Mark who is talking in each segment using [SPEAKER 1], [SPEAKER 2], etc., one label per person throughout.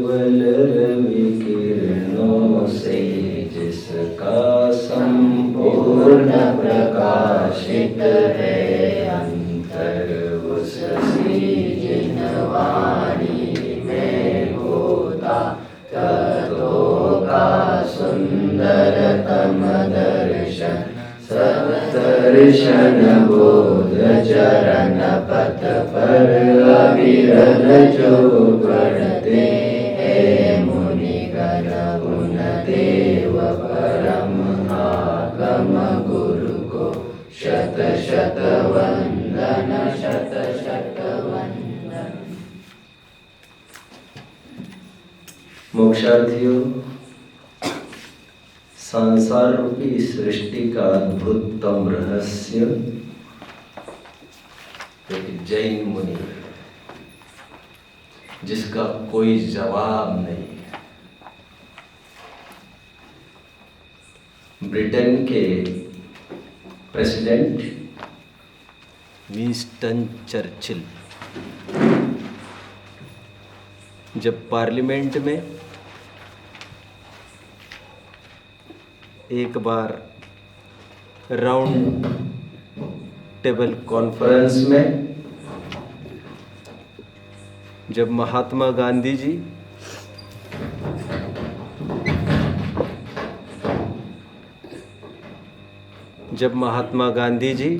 [SPEAKER 1] केवल रवि किरणों से जिसका संपूर्ण प्रकाशित है अंतर, उससी जिन वाणी में होता तत्वों का सुंदरतम दर्शन। सत्दर्शन बोध चरण पथ पर अविरल जो बढ़ते हैं मुनिगण, उन देव परम आगम गुरु को शत शत वंदन, शत शत वंदन। मोक्षार्थियों, संसार रूपी सृष्टि का अद्भुततम रहस्य एक जैन मुनि है जिसका कोई जवाब नहीं है। ब्रिटेन के प्रेसिडेंट विंस्टन चर्चिल जब पार्लियामेंट में एक बार राउंड टेबल कॉन्फ्रेंस में जब महात्मा गांधी जी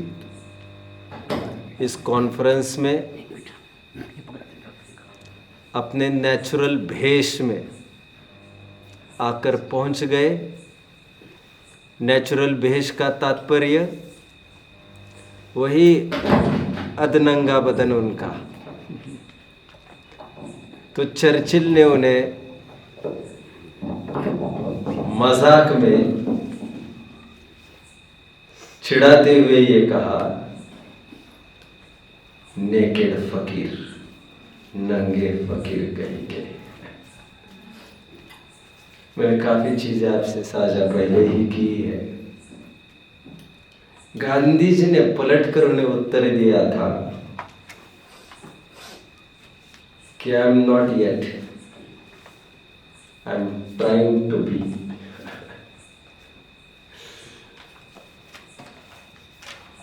[SPEAKER 1] इस कॉन्फ्रेंस में अपने नेचुरल भेष में आकर पहुंच गए। नेचुरल भेष का तात्पर्य वही अधनंगा बदन उनका। तो चर्चिल ने उन्हें मजाक में चिढ़ाते हुए ये कहा, नेकेड फकीर, नंगे फकीर कहीं के। मैंने काफी चीजें आपसे साझा पहले ही की है। गांधी जी ने पलटकर उन्हें उत्तर दिया था कि I am not yet, I am trying to be.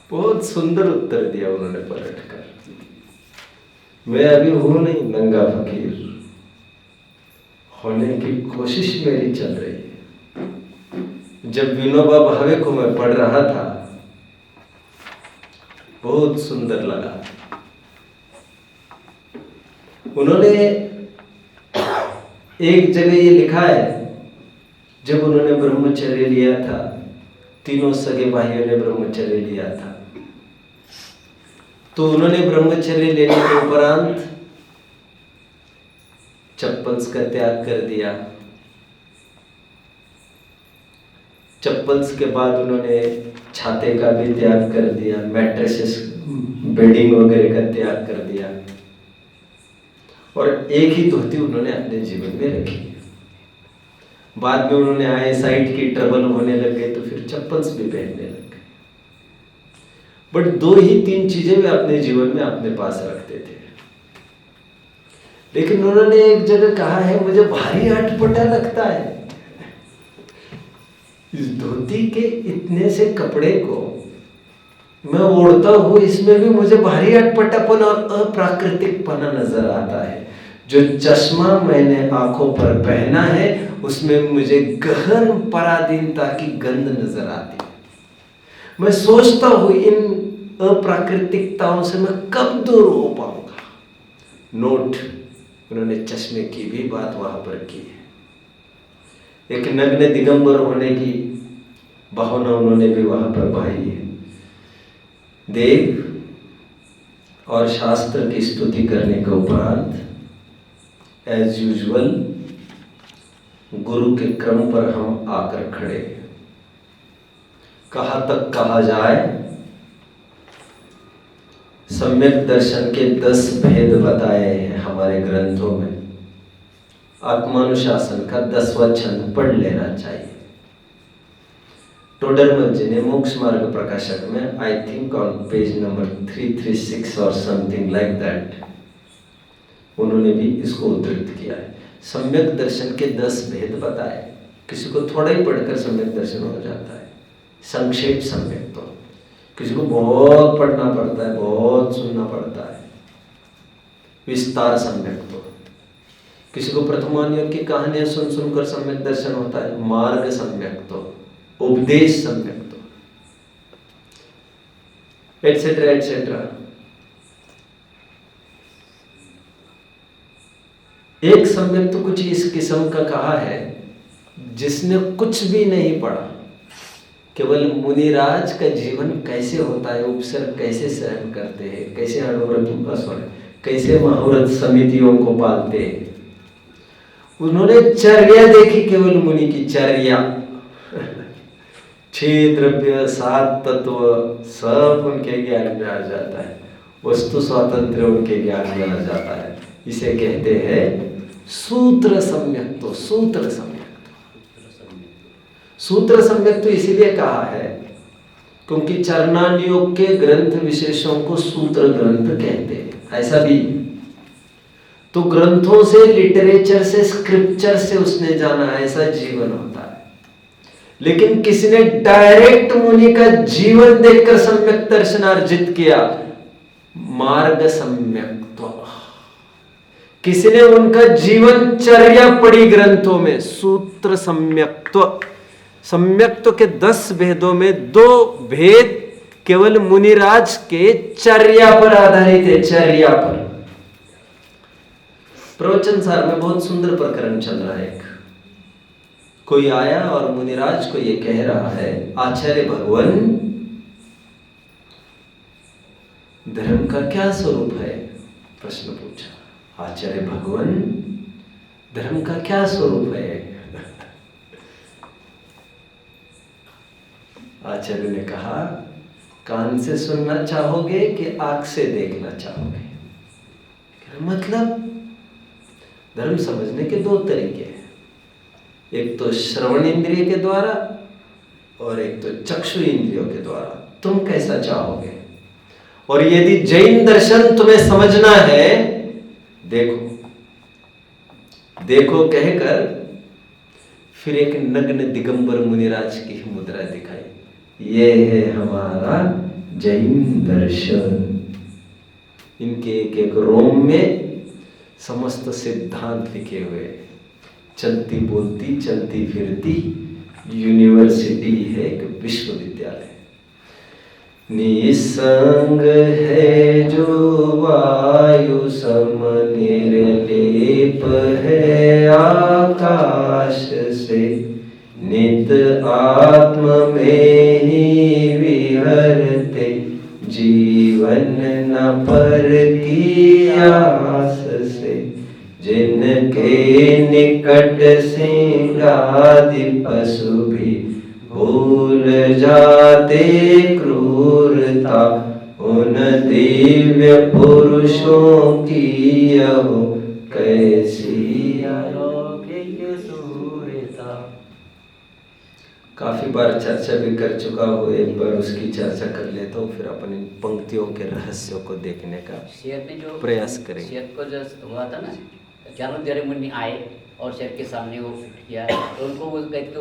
[SPEAKER 1] बहुत सुंदर उत्तर दिया उन्होंने पलटकर। मैं अभी हूं नहीं नंगा फकीर, होने की कोशिश मेरी चल रही है। जब विनोबा भावे को मैं पढ़ रहा था बहुत सुंदर लगा। उन्होंने एक जगह ये लिखा है, जब उन्होंने ब्रह्मचर्य लिया था, तीनों सगे भाइयों ने ब्रह्मचर्य लिया था, तो उन्होंने ब्रह्मचर्य लेने के उपरांत चप्पल्स का त्याग कर दिया। चप्पल्स के बाद उन्होंने छाते का भी त्याग कर दिया, मैट्रेसेस बेडिंग वगैरह का त्याग कर दिया, और एक ही धोती उन्होंने अपने जीवन में रखी। बाद में उन्होंने आईसाइट की ट्रबल होने लग गए तो फिर चप्पल्स भी पहनने लग गए। बट 2 ही 3 चीजें वे अपने जीवन में अपने पास रखते थे। लेकिन उन्होंने एक जगह कहा है, मुझे भारी अटपटा लगता है इस धोती के इतने से कपड़े को मैं ओढ़ता हूं, इसमें भी मुझे भारी अटपटापन और अप्राकृतिकपना नजर आता है। जो चश्मा मैंने आंखों पर पहना है उसमें मुझे गहन पराधीनता की गंध नजर आती है। मैं सोचता हूं इन अप्राकृतिकताओं से मैं कब दूर हो पाऊंगा। नोट, उन्होंने चश्मे की भी बात वहां पर की है। एक नग्न दिगंबर होने की भावना उन्होंने भी वहां पर पाई है। देव और शास्त्र की स्तुति करने के उपरांत एज यूजुअल गुरु के क्रम पर हम आकर खड़े। कहाँ तक कहा जाए, सम्यक दर्शन के 10 भेद बताए हैं हमारे ग्रंथों में। आत्मानुशासन का 10वां छंद पढ़ लेना चाहिए। टोडरमल जी ने मोक्ष मार्ग प्रकाशक में I think on page number 336 और समथिंग लाइक दैट उन्होंने भी इसको उद्धृत किया है। सम्यक दर्शन के 10 भेद बताए। किसी को थोड़ा ही पढ़कर सम्यक दर्शन हो जाता है, संक्षेप सम्यक तो। किसी को बहुत पढ़ना पड़ता है, बहुत सुनना पड़ता है, विस्तार सम्यक तो। किसी को प्रथमान योग की कहानियां सुन सुनकर सम्यक दर्शन होता है, मार्ग सम्यक तो, उपदेश सम्यक तो, एटसेट्रा एटसेट्रा। एक सम्यक तो कुछ इस किस्म का कहा है जिसने कुछ भी नहीं पढ़ा, केवल मुनिराज का जीवन कैसे होता है, उपसर्ग कैसे सहन करते हैं, कैसे कैसे महाव्रत समितियों को पालते हैं, उन्होंने चर्या देखी, केवल मुनि की चर्या। 6 द्रव्य 7 तत्व सब उनके ज्ञान में आ जाता है, वस्तु स्वातंत्र्य उनके ज्ञान में आ जाता है। इसे कहते हैं सूत्र सम्यक तो। सूत्र सम्यक तो इसीलिए कहा है क्योंकि चरणान योग के ग्रंथ विशेषों को सूत्र ग्रंथ कहते हैं। ऐसा भी तो ग्रंथों से, लिटरेचर से, स्क्रिप्चर से उसने जाना, ऐसा जीवन होता है। लेकिन किसी ने डायरेक्ट मुनि का जीवन देखकर सम्यक दर्शन अर्जित किया, मार्ग सम्यक तो। किसी ने उनका जीवन चर्या पढ़ी ग्रंथों में, सूत्र सम्यक्त्व। सम्यक्त्व के 10 भेदों में 2 भेद केवल मुनिराज के चर्या पर आधारित है, चर्या पर। प्रवचन सार में बहुत सुंदर प्रकरण चल रहा है। एक कोई आया और मुनिराज को यह कह रहा है, आचार्य भगवान, धर्म का क्या स्वरूप है? प्रश्न पूछा, आचार्य भगवान, धर्म का क्या स्वरूप है? आचार्य ने कहा, कान से सुनना चाहोगे कि आंख से देखना चाहोगे? मतलब धर्म समझने के 2 तरीके हैं, एक तो श्रवण इंद्रिय के द्वारा और एक तो चक्षु इंद्रियों के द्वारा। तुम कैसा चाहोगे? और यदि जैन दर्शन तुम्हें समझना है, देखो देखो कहकर फिर एक नग्न दिगंबर मुनिराज की मुद्रा दिखाई। ये है हमारा जैन दर्शन। इनके एक एक रोम में समस्त सिद्धांत लिखे हुए, चलती बोलती चलती फिरती यूनिवर्सिटी है, एक विश्वविद्यालय। निसंग है जो वायु सम, निर्लेप है आकाश से, नित आत्म में ही विहरते, जीवन न पर की आस से, जिनके निकट सिंहादि पशु भी भूल जाते क्रूरता, उन दिव्य पुरुषों की यह कैसी अलौकिक सूरता। काफी बार चर्चा भी कर चुका हूँ, एक बार उसकी चर्चा कर लेता हूँ, फिर अपन इन पंक्तियों के रहस्यों को देखने का प्रयास करेंगे।
[SPEAKER 2] शेर को जो हुआ था ना, ज्ञानोदय मुनि आए और शेर के सामने वो किया, तो उनको वो कहते कि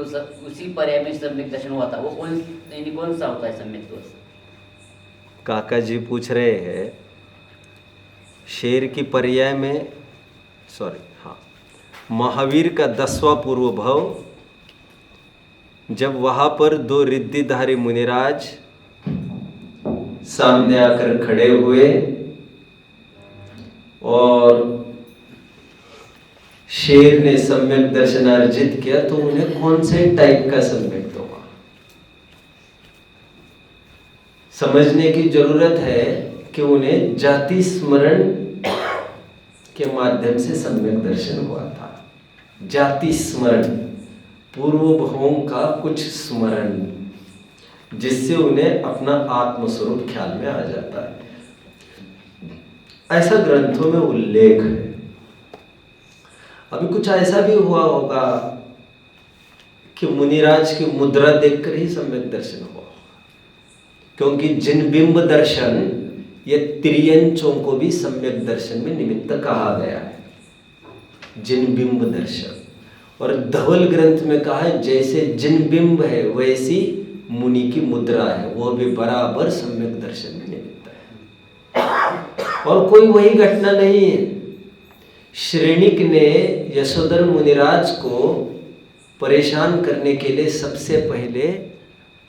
[SPEAKER 2] उसी पर्याय में सम्यक दर्शन हुआ था। वो कौन सा होता है सम्यक दोष?
[SPEAKER 1] काका जी पूछ रहे हैं, शेर की पर्याय में, महावीर का 10वां पूर्व भव, जब वहां पर 2 रिद्धिधारी मुनिराज सामने आकर खड़े हुए और शेर ने सम्यक दर्शन अर्जित किया, तो उन्हें कौन से टाइप का सम्यक तो हुआ समझने की जरूरत है कि उन्हें जाति स्मरण के माध्यम से सम्यक दर्शन हुआ था। जाति स्मरण, पूर्व भवों का कुछ स्मरण, जिससे उन्हें अपना आत्मस्वरूप ख्याल में आ जाता है। ऐसा ग्रंथों में उल्लेख है। अभी कुछ ऐसा भी हुआ होगा कि मुनिराज की मुद्रा देखकर ही सम्यक दर्शन हुआ, क्योंकि जिन बिंब दर्शन, ये त्रियंचों को भी सम्यक दर्शन में निमित्त कहा गया है। जिन बिंब दर्शन। और धवल ग्रंथ में कहा है जैसे जिन बिंब है वैसी मुनि की मुद्रा है, वो भी बराबर सम्यक दर्शन में निमित्त है। और कोई वही घटना नहीं है। श्रेणिक ने यशोधर मुनिराज को परेशान करने के लिए सबसे पहले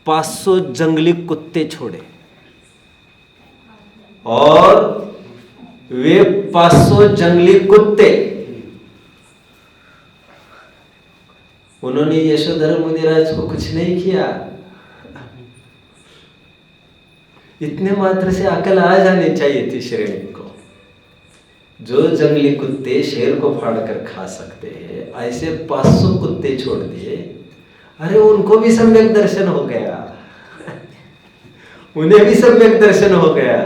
[SPEAKER 1] 500 जंगली कुत्ते छोड़े, और वे 500 जंगली कुत्ते उन्होंने यशोधर मुनिराज को कुछ नहीं किया। इतने मात्र से अकल आ जानी चाहिए थी श्रेणी को। जो जंगली कुत्ते शेर को फाड़ कर खा सकते हैं, ऐसे 500 कुत्ते छोड़ दिए। अरे उनको भी सम्यक दर्शन हो गया, उन्हें भी सम्यक दर्शन हो गया।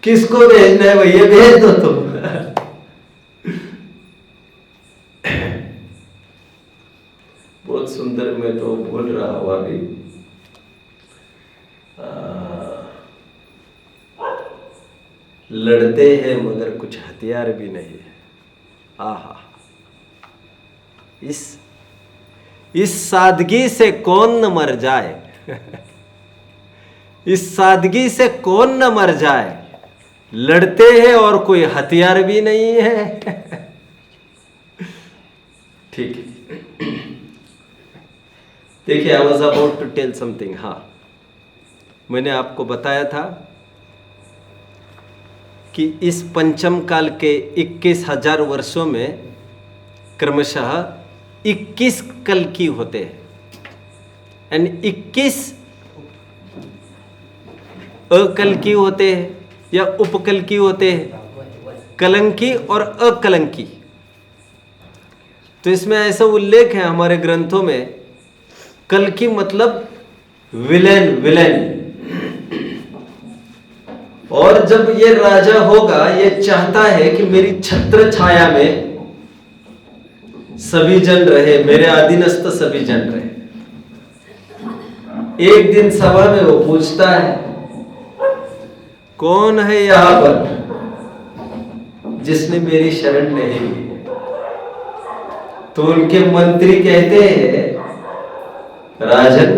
[SPEAKER 1] किसको भेजना है भैया, भेज दो तुम। बहुत सुंदर, मैं तो बोल रहा हूं अभी। लड़ते हैं मगर कुछ हथियार भी नहीं है। आहा, इस सादगी से कौन न मर जाए। इस सादगी से कौन न मर जाए। लड़ते हैं और कोई हथियार भी नहीं है। ठीक है, देखिए, I was about to tell something. हाँ, मैंने आपको बताया था कि इस पंचम काल के 21,000 वर्षों में क्रमशः 21 कल्कि होते हैं, एंड 21 अकल्कि होते हैं या उपकल्कि होते हैं, कलंकी और अकलंकी। तो इसमें ऐसा उल्लेख है हमारे ग्रंथों में, कल्कि मतलब विलेन। और जब ये राजा होगा, ये चाहता है कि मेरी छत्र छाया में सभी जन रहे, मेरे अधीनस्थ सभी जन रहे। एक दिन सभा में वो पूछता है, कौन है यहां पर जिसने मेरी शरण नहीं ली? तो उनके मंत्री कहते हैं, राजन,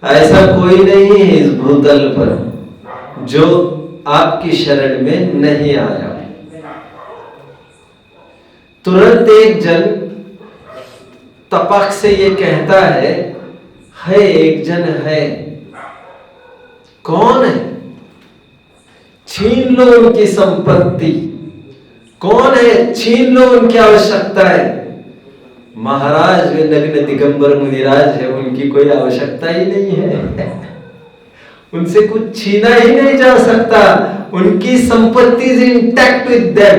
[SPEAKER 1] ऐसा कोई नहीं है इस भूतल पर जो आपकी शरण में नहीं आया। तुरंत एक जन तपक से ये कहता है एक जन है। कौन है? छीन लो उनकी संपत्ति। कौन है? छीन लो उनकी आवश्यकता है। महाराज वे नग्न दिगंबर मुनिराज है, उनकी कोई आवश्यकता ही नहीं है। उनसे कुछ छीना ही नहीं जा सकता। उनकी संपत्ति इज इंटैक्ट विद देम।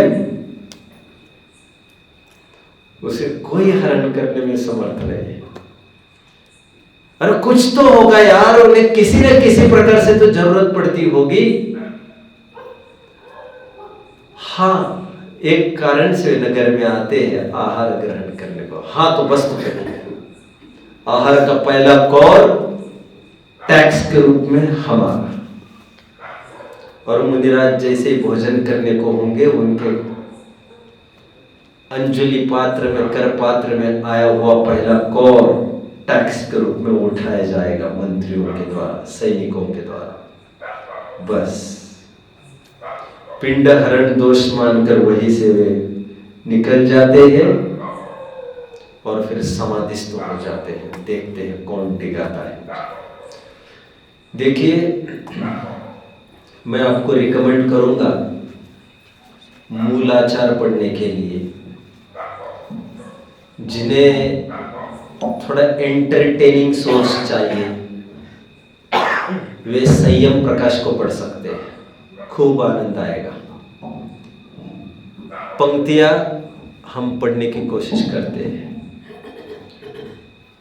[SPEAKER 1] उसे कोई हरण करने में समर्थ नहीं है। अरे कुछ तो होगा यार, उन्हें किसी न किसी प्रकार से तो जरूरत पड़ती होगी। हाँ, एक कारण से नगर में आते हैं आहार ग्रहण करने को। हाँ, तो बस तो आहार का पहला कौर टैक्स के रूप में हमारा। और मुनिराज जैसे ही भोजन करने को होंगे, उनके अंजलि पात्र में, कर पात्र में आया हुआ पहला कौर टैक्स के रूप में उठाया जाएगा मंत्रियों के द्वारा, सैनिकों के द्वारा। बस पिंड हरण दोष मानकर वहीं से वे निकल जाते हैं और फिर समाधिस्थ हो जाते हैं। देखते हैं कौन टिकाता है। देखिए, मैं आपको रिकमेंड करूंगा मूलाचार पढ़ने के लिए। जिन्हें थोड़ा एंटरटेनिंग सोर्स चाहिए, वे संयम प्रकाश को पढ़ सकते हैं, खूब आनंद आएगा। पंक्तियां हम पढ़ने की कोशिश करते हैं।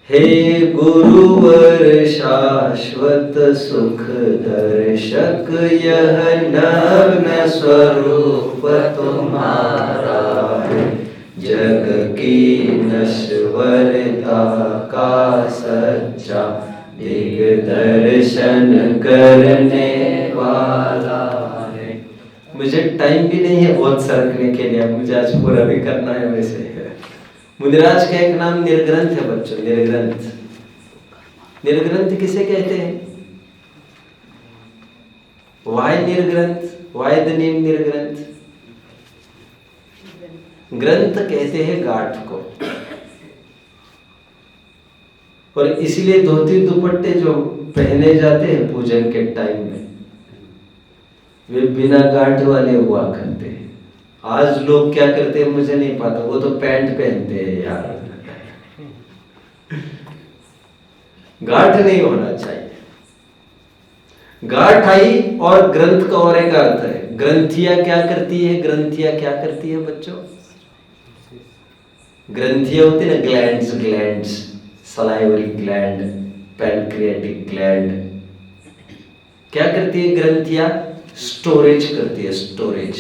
[SPEAKER 1] हे गुरुवर शाश्वत सुख दर्शक, यह नग्न स्वरूप तुम्हारा है। जग की नश्वरता का सच्चा दिग्दर्शन करने वाला है। मैं मुझे टाइम भी नहीं है बहुत सरकने के लिए, मुझे आज पूरा भी करना है। वैसे मुनिराज का एक नाम निर्ग्रंथ है बच्चों, निर्ग्रंथ। निर्ग्रंथ किसे कहते हैं? वाई निर्ग्रंथ? वाई द नेम निर्ग्रंथ? ग्रंथ कहते हैं गांठ को, और इसलिए धोती दुपट्टे जो पहने जाते हैं पूजन के टाइम में, वे बिना गांठ वाले हुआ करते हैं। आज लोग क्या करते हैं मुझे नहीं पता, वो तो पैंट पहनते हैं यार। गांठ नहीं होना चाहिए। गांठ आई, और ग्रंथ का और एक अर्थ है। ग्रंथियां क्या करती है? ग्रंथियां क्या करती है बच्चों? ग्रंथियां होती है ना, glands, glands, salivary gland, pancreatic gland, क्या करती है ग्रंथियां? स्टोरेज करती है, स्टोरेज।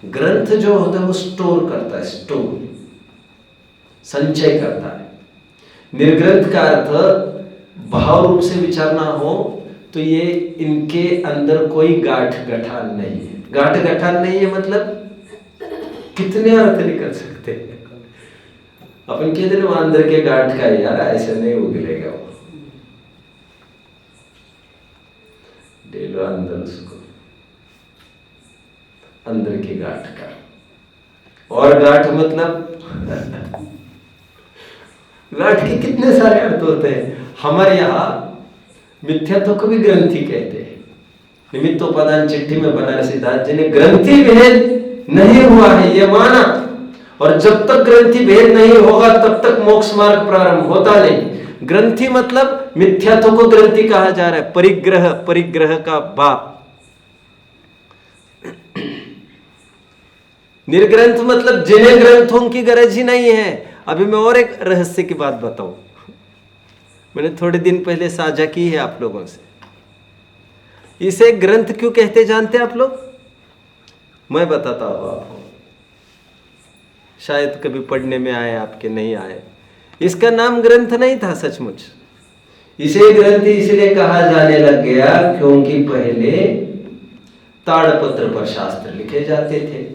[SPEAKER 1] ग्रंथ जो होता है वो स्टोर करता है, स्टोर, संचय करता है। निर्ग्रंथ का अर्थ भाव रूप से विचारना हो तो ये इनके अंदर कोई गांठ गठान नहीं है। गांठ गठान नहीं है मतलब कितने अर्थ निकल सकते हैं। अपन कहते हैं अंदर के गांठ का है यार, ऐसे नहीं उगलेगा वो, ले लो अंदर उसको, अंदर की गांठ का। और गांठ मतलब गांठ के कितने सारे अर्थ होते हैं। हमारे यहाँ मिथ्यात्व को भी ग्रंथि कहते हैं। निमित्तोपादान चिट्ठी में बनारसी दास जी ने ग्रंथि भेद नहीं हुआ है ये माना, और जब तक ग्रंथि भेद नहीं होगा तब तक मोक्ष मार्ग प्रारंभ होता नहीं। ग्रंथि मतलब मिथ्यात्व को ग्रंथि कहा जा रहा है, परिग्रह, परिग्रह का बाप। निर्ग्रंथ मतलब जिन्हें ग्रंथों की गरज ही नहीं है। अभी मैं और एक रहस्य की बात बताऊं, मैंने थोड़े दिन पहले साझा की है आप लोगों से। इसे ग्रंथ क्यों कहते जानते हैं आप लोग? मैं बताता हूं आपको, शायद कभी पढ़ने में आए, आपके नहीं आए। इसका नाम ग्रंथ नहीं था सचमुच। इसे ग्रंथ इसलिए कहा जाने लग गया क्योंकि पहले ताड़पत्र पर शास्त्र लिखे जाते थे।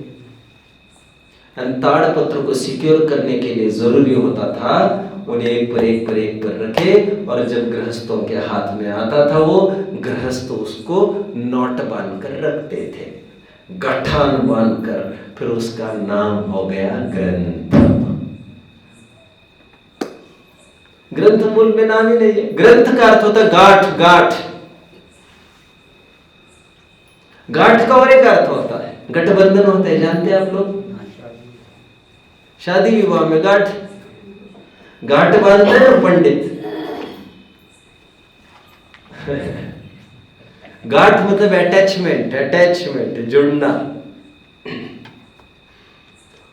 [SPEAKER 1] ताड़पत्र को सिक्योर करने के लिए जरूरी होता था उन्हें एक पर रखे, और जब गृहस्थों के हाथ में आता था वो गृहस्थ उसको नोट बांध कर रखते थे, गठान बांधकर, फिर उसका नाम हो गया ग्रंथ। ग्रंथ मूल में नाम ही नहीं है। ग्रंथ का अर्थ होता है गांठ, गांठ। गांठ का और एक अर्थ होता है गठबंधन होता है, जानते हैं आप लोग? शादी विवाह में गांठ, गांठ बांधते हैं ना पंडित। गांठ मतलब अटैचमेंट, अटैचमेंट, जुड़ना।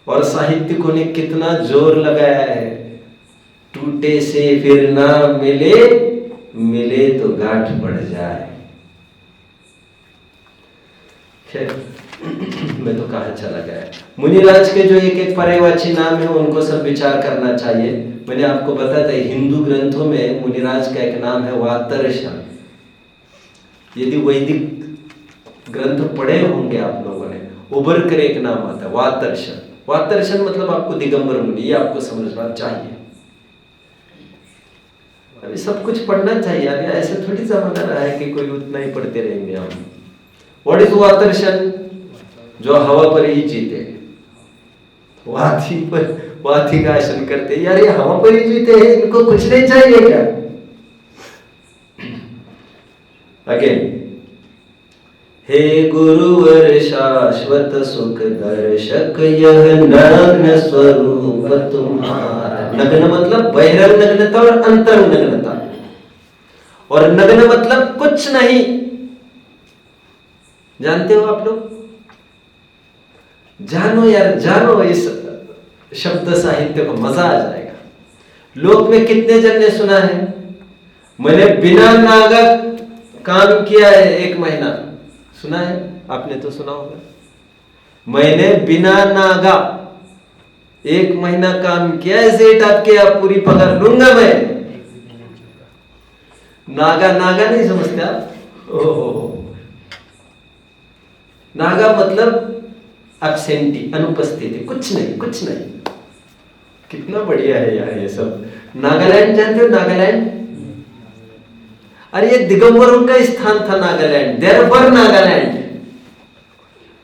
[SPEAKER 1] और साहित्यिकों ने कितना जोर लगाया है, टूटे से फिर ना मिले, मिले तो गांठ बढ़ जाए। खैर मैं तो कहा चला गया। मुनिराज के जो एक एक पर्यायवाची नाम है उनको सब विचार करना चाहिए। मैंने आपको बताया था हिंदू ग्रंथों में मुनिराज का एक नाम है वातर्षण। यदि वैदिक ग्रंथ पढ़े होंगे आप लोगों ने, उभर कर एक नाम आता है वातर्षण। वातर्षण मतलब आपको दिगंबर मुनि, ये आपको समझना चाहिए। अभी सब कुछ पढ़ना चाहिए, अभी ऐसे थोड़ी जमाना रहा है कि कोई उतना ही पढ़ते रहेंगे हम। व्हाट इज वातर्षण? जो हवा पर ही जीते, वाथी का आसन करते। यार ये हवा पर ही जीते हैं, इनको कुछ नहीं चाहिए क्या? अगेन, हे गुरुवर शाश्वत सुख दर्शक यह नग्न स्वरूप तुम्हारा। नग्न मतलब बहिरंग नग्नता और अंतरंग नग्नता, और नग्न मतलब कुछ नहीं। जानते हो आप लोग? जानो यार, जानो इस शब्द साहित्य को, मजा आ जाएगा। लोक में कितने जन ने सुना है मैंने बिना नागा काम किया है 1 महीना? सुना है? आपने तो सुना होगा। मैंने बिना नागा 1 महीना काम किया है, सेठ आपके आप पूरी पगार लूंगा मैं। नागा, नागा नहीं समझते आप? ओहो, नागा मतलब एब्सेंटी, अनुपस्थिति, कुछ नहीं कुछ नहीं। कितना बढ़िया है यार ये सब। नागालैंड जानते हो? नागालैंड, अरे ये दिगंबरों का स्थान था नागालैंड, देयरफॉर नागालैंड।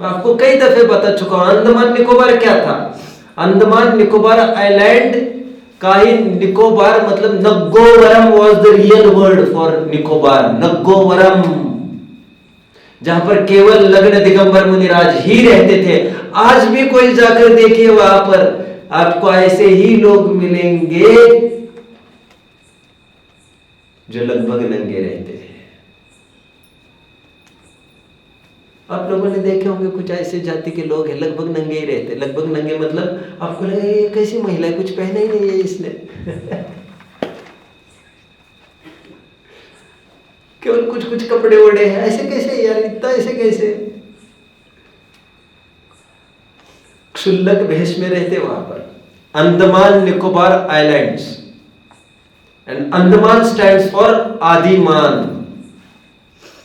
[SPEAKER 1] मैं आपको कई दफे बता चुका हूं। अंडमान निकोबार क्या था? अंडमान निकोबार आइलैंड का ही निकोबार मतलब Naggovaram was the real word for Nicobar, Naggovaram, जहां पर केवल लग्न दिगंबर मुनिराज ही रहते थे। आज भी कोई जाकर देखिए, वहां पर आपको ऐसे ही लोग मिलेंगे जो लगभग नंगे रहते थे। आप लोगों ने देखे होंगे कुछ ऐसे जाति के लोग हैं लगभग नंगे ही रहते। लगभग नंगे मतलब आपको लगे ये कैसी महिला है, कुछ पहना ही नहीं है इसने केवल कुछ कुछ कपड़े ओढ़े हैं। ऐसे कैसे यार, इतना ऐसे कैसे? क्षुल्लक भेष में रहते वहां पर। Andaman Nicobar islands, and Andaman stands for आदिमान।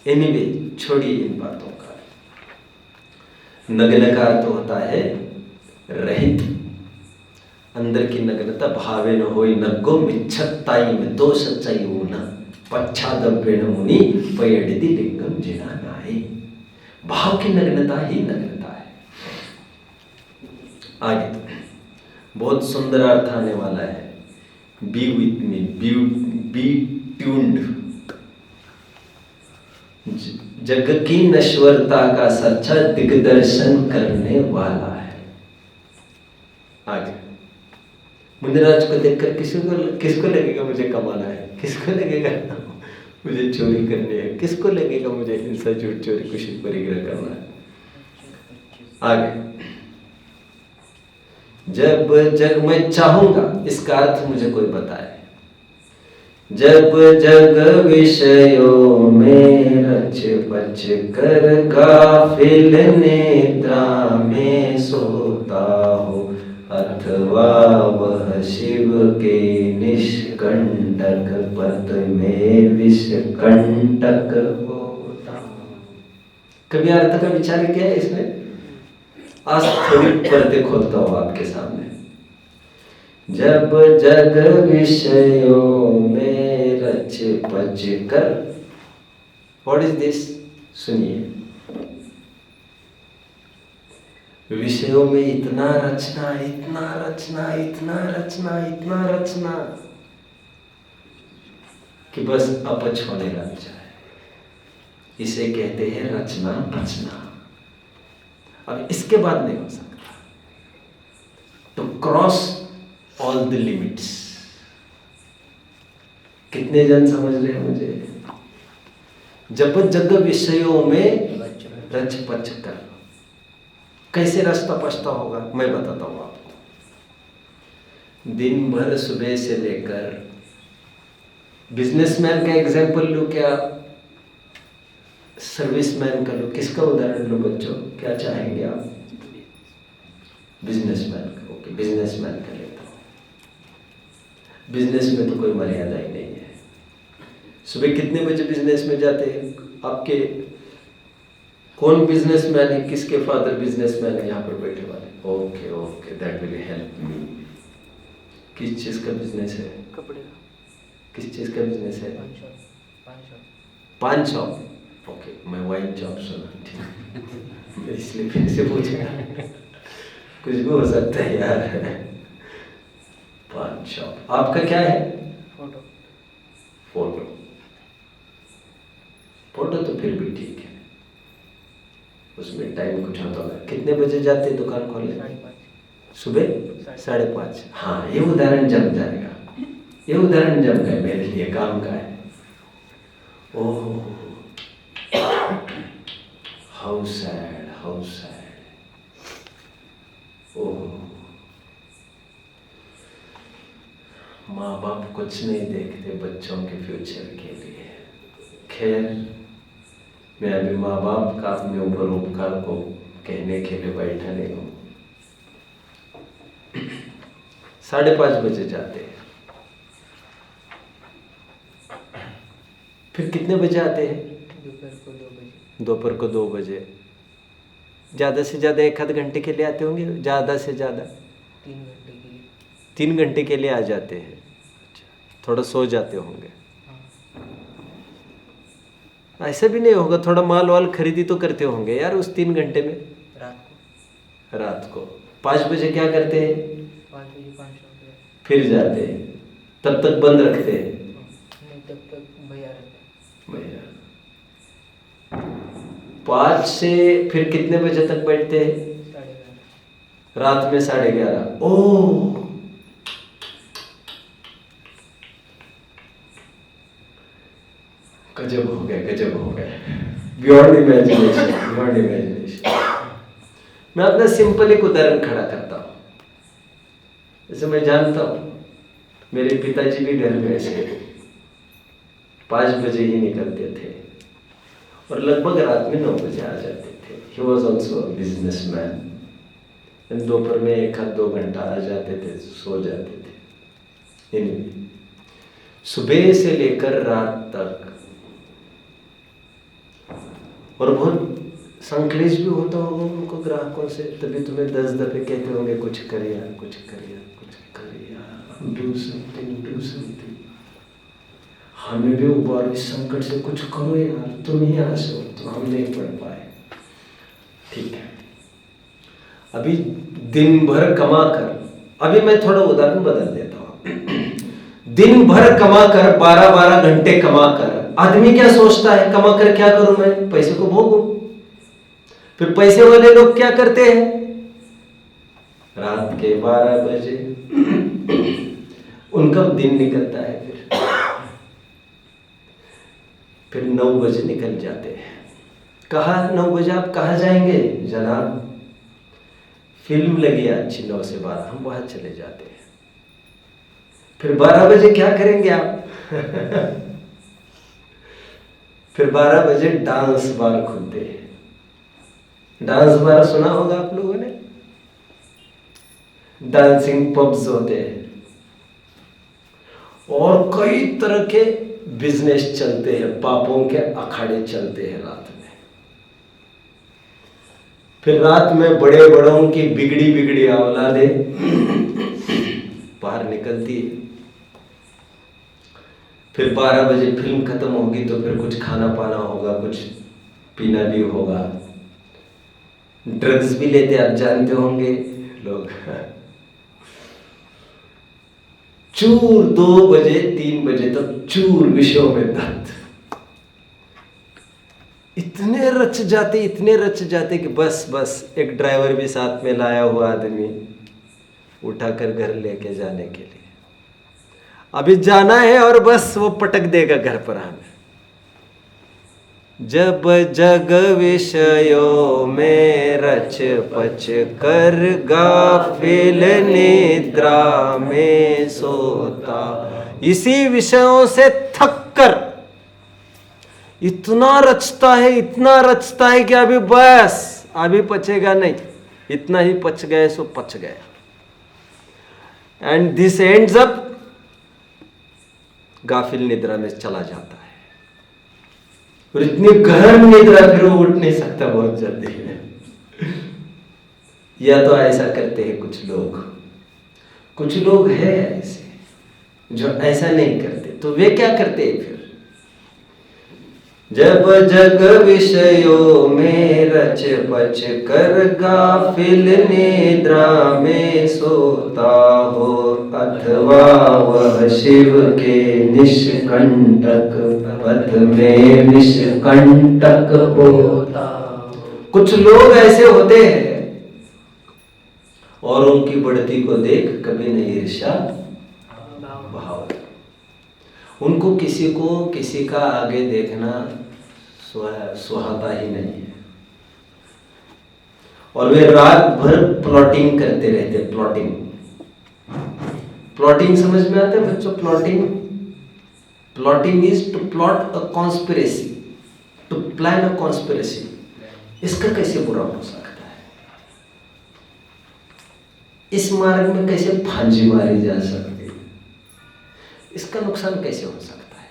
[SPEAKER 1] एनीवे, छोड़िए इन बातों का। नग्न का अर्थ होता है रहित। अंदर की नग्नता भावे न होई नग्गो मिच्छत्ताई में दो सच्चाई होना पच्छादव्येन मुनि पयडिति लिंगम जिना नाहि। भाव की नग्नता ही नग्नता है। आगे बहुत सुंदर अर्थ आने वाला है। Be with me, be tuned. जग की नश्वरता का सच्चा दिग्दर्शन करने वाला है। आगे मुनिराज को देखकर किसको लगेगा मुझे कमाना है, किसको लगेगा मुझे चोरी करनी है, किसको लगेगा मुझे हिंसा, झूठ, चोरी, कुछ परिग्रह करना है। आगे जब जग मैं चाहूंगा, इसका अर्थ मुझे कोई बताए। जब जग विषयों में रच पच कर गाफिल निद्रा में सोता हो, अथवा वह शिव के निष्कंटक पद में विषकंटक होता। कभी अर्थ का विचार किया है इसने? आज थोड़ी पर्दे खोलता हूं आपके सामने। जब जग विषयों में रच पच कर, व्हाट इज दिस? सुनिए, विषयों में इतना रचना, इतना रचना, इतना रचना, इतना रचना कि बस अपच होने लग जाए। इसे कहते हैं रचना बचना। अब इसके बाद नहीं हो सकता। तो क्रॉस ऑल द लिमिट्स। कितने जन समझ रहे हैं मुझे? जब जग विषयों में रच पच कर, कैसे रचता पचता होगा मैं बताता हूं आपको। दिन भर सुबह से लेकर, बिजनेसमैन का एग्जाम्पल लो क्या, सर्विसमैन का लो, किसका उदाहरण लो बच्चों, क्या चाहेंगे आप? बिजनेसमैन का। ओके, बिजनेसमैन का लेता हूं। बिजनेस में तो कोई मर्यादा ही नहीं है। सुबह कितने बजे बिजनेस में जाते हैं आपके? कौन बिजनेसमैन है, किसके फादर बिजनेसमैन है यहाँ पर बैठे वाले? Okay okay, that will help me. किस चीज का बिजनेस है?
[SPEAKER 3] कपड़े का।
[SPEAKER 1] किस चीज का बिजनेस है? पान शॉप। ओके, मैं वाइन शॉप सुना, ठीक मैं इसलिए फिर से पूछा। कुछ भी हो सकता है यार। पान शॉप। आपका क्या है?
[SPEAKER 3] फोटो।
[SPEAKER 1] फोटो। फोटो तो फिर भी ठीक है, उसमें टाइम कुछ होता होगा। कितने बजे जाते हैं दुकान खोलने?
[SPEAKER 3] 5:30
[SPEAKER 1] सुबह 5:30। हाँ, ये उदाहरण जम जाएगा, ये उदाहरण जम गए, मेरे लिए काम का है। ओह, हाउ सैड, हाउ सैड। ओह, माँ बाप कुछ नहीं देखते बच्चों के फ्यूचर के लिए। खैर, मैं अभी माँ बाप का अपने ऊपर उपकार को कहने के लिए बैठा नहीं हूँ। 5:30 बजे जाते हैं, फिर कितने बजे आते हैं?
[SPEAKER 3] दोपहर को 2 बजे।
[SPEAKER 1] दोपहर को 2 बजे। ज़्यादा से ज़्यादा 1 आध घंटे के लिए आते होंगे, ज़्यादा से ज़्यादा
[SPEAKER 3] 3 घंटे के लिए।
[SPEAKER 1] 3 घंटे के लिए आ जाते हैं। अच्छा, थोड़ा सो जाते होंगे।
[SPEAKER 3] हाँ,
[SPEAKER 1] ऐसा भी नहीं होगा, थोड़ा माल वाल खरीदी तो करते होंगे यार उस 3 घंटे में। रात को 5 बजे क्या करते हैं?
[SPEAKER 3] 5 बजे 5 बजे
[SPEAKER 1] फिर जाते हैं, तब तक बंद रखते हैं।
[SPEAKER 3] नहीं, तब तक भैया रहते हैं।
[SPEAKER 1] 5 से फिर कितने बजे तक बैठते हैं?
[SPEAKER 3] 11:30।
[SPEAKER 1] रात में 11:30। ओह, गजब हो गया, गजब हो गया। Beyond imagination, beyond imagination. मैं अपना सिंपल एक उदाहरण खड़ा करता हूँ। जैसे मैं जानता हूँ मेरे पिताजी भी घर में ऐसे 5 बजे ही निकलते थे और लगभग रात में 9 बजे आ जाते थे। He was also businessman. दोपहर में 1 आध 2 घंटा आ जाते थे, सो जाते थे। anyway, सुबह से लेकर रात तक, और बहुत संकलेश भी होता होगा उनको ग्राहकों से, तभी तुम्हें 10 दफे कहते होंगे कुछ करिए, कुछ करिए, कुछ करिए, डू समथिंग, डू समथिंग। हमें भी उबारो इस संकट से, कुछ करो यार, तुम ही आस हो, तो हम नहीं पढ़ पाए। ठीक है, अभी दिन भर कमा कर, अभी मैं थोड़ा उदाहरण बदल देता हूँ। दिन भर कमा कर, 12-12 घंटे कमा कर, आदमी क्या सोचता है, कमा कर क्या करूं मैं, पैसे को भोगूं। फिर पैसे वाले लोग क्या करते हैं, रात के 12 बजे उनका दिन निकलता है, फिर 9 बजे निकल जाते हैं। कहा 9 बजे आप कहाँ जाएंगे? जनाब फिल्म लगी अच्छी 9 से 12, हम वहां चले जाते हैं। फिर 12 बजे क्या करेंगे आप? फिर 12 बजे डांस बार खुलते हैं। डांस बार सुना होगा आप लोगों ने, डांसिंग पब्स होते हैं और कई तरह के बिजनेस चलते हैं, पापों के अखाड़े चलते हैं रात में। फिर रात में बड़े बड़ों की बिगड़ी बिगड़ी औलादे बाहर निकलती है। फिर 12 बजे फिल्म खत्म होगी तो फिर कुछ खाना पाना होगा, कुछ पीना भी होगा, ड्रग्स भी लेते आप जानते होंगे लोग। चूर 2 बजे 3 बजे तक चूर विषयों में दत्त। इतने रच जाते कि बस एक ड्राइवर भी साथ में लाया हुआ आदमी उठाकर घर लेके जाने के लिए, अभी जाना है और बस वो पटक देगा घर पर हमें। जब जग विषयों में रच पच कर गाफिल निद्रा में सोता, इसी विषयों से थक कर इतना रचता है कि अभी पचेगा नहीं, इतना ही पच गए सो पच गया। एंड दिस एंड्स अप, गाफिल निद्रा में चला जाता है और इतनी गहन निद्रा फिर वो उठ नहीं सकता बहुत जल्दी है। या तो ऐसा करते हैं कुछ लोग हैं ऐसे जो ऐसा नहीं करते, तो वे क्या करते हैं फिर? जब जग विषयों में रच पच कर गाफिल निद्रा में सोता हो, अथवा वह शिव के निष्कंटक पथ में निष्कंटक होता। कुछ लोग ऐसे होते हैं और उनकी बढ़ती को देख कभी नहीं ईर्ष्या भाव, उनको किसी का आगे देखना सुहाता ही नहीं है, और वे रात भर प्लॉटिंग करते रहते। प्लॉटिंग समझ में आता है बच्चों? Plotting is to plot a conspiracy, to plan a conspiracy. इसका कैसे बुरा हो सकता है? इस मार्ग में कैसे फांसी मारी जा सकती है? इसका नुकसान कैसे हो सकता है?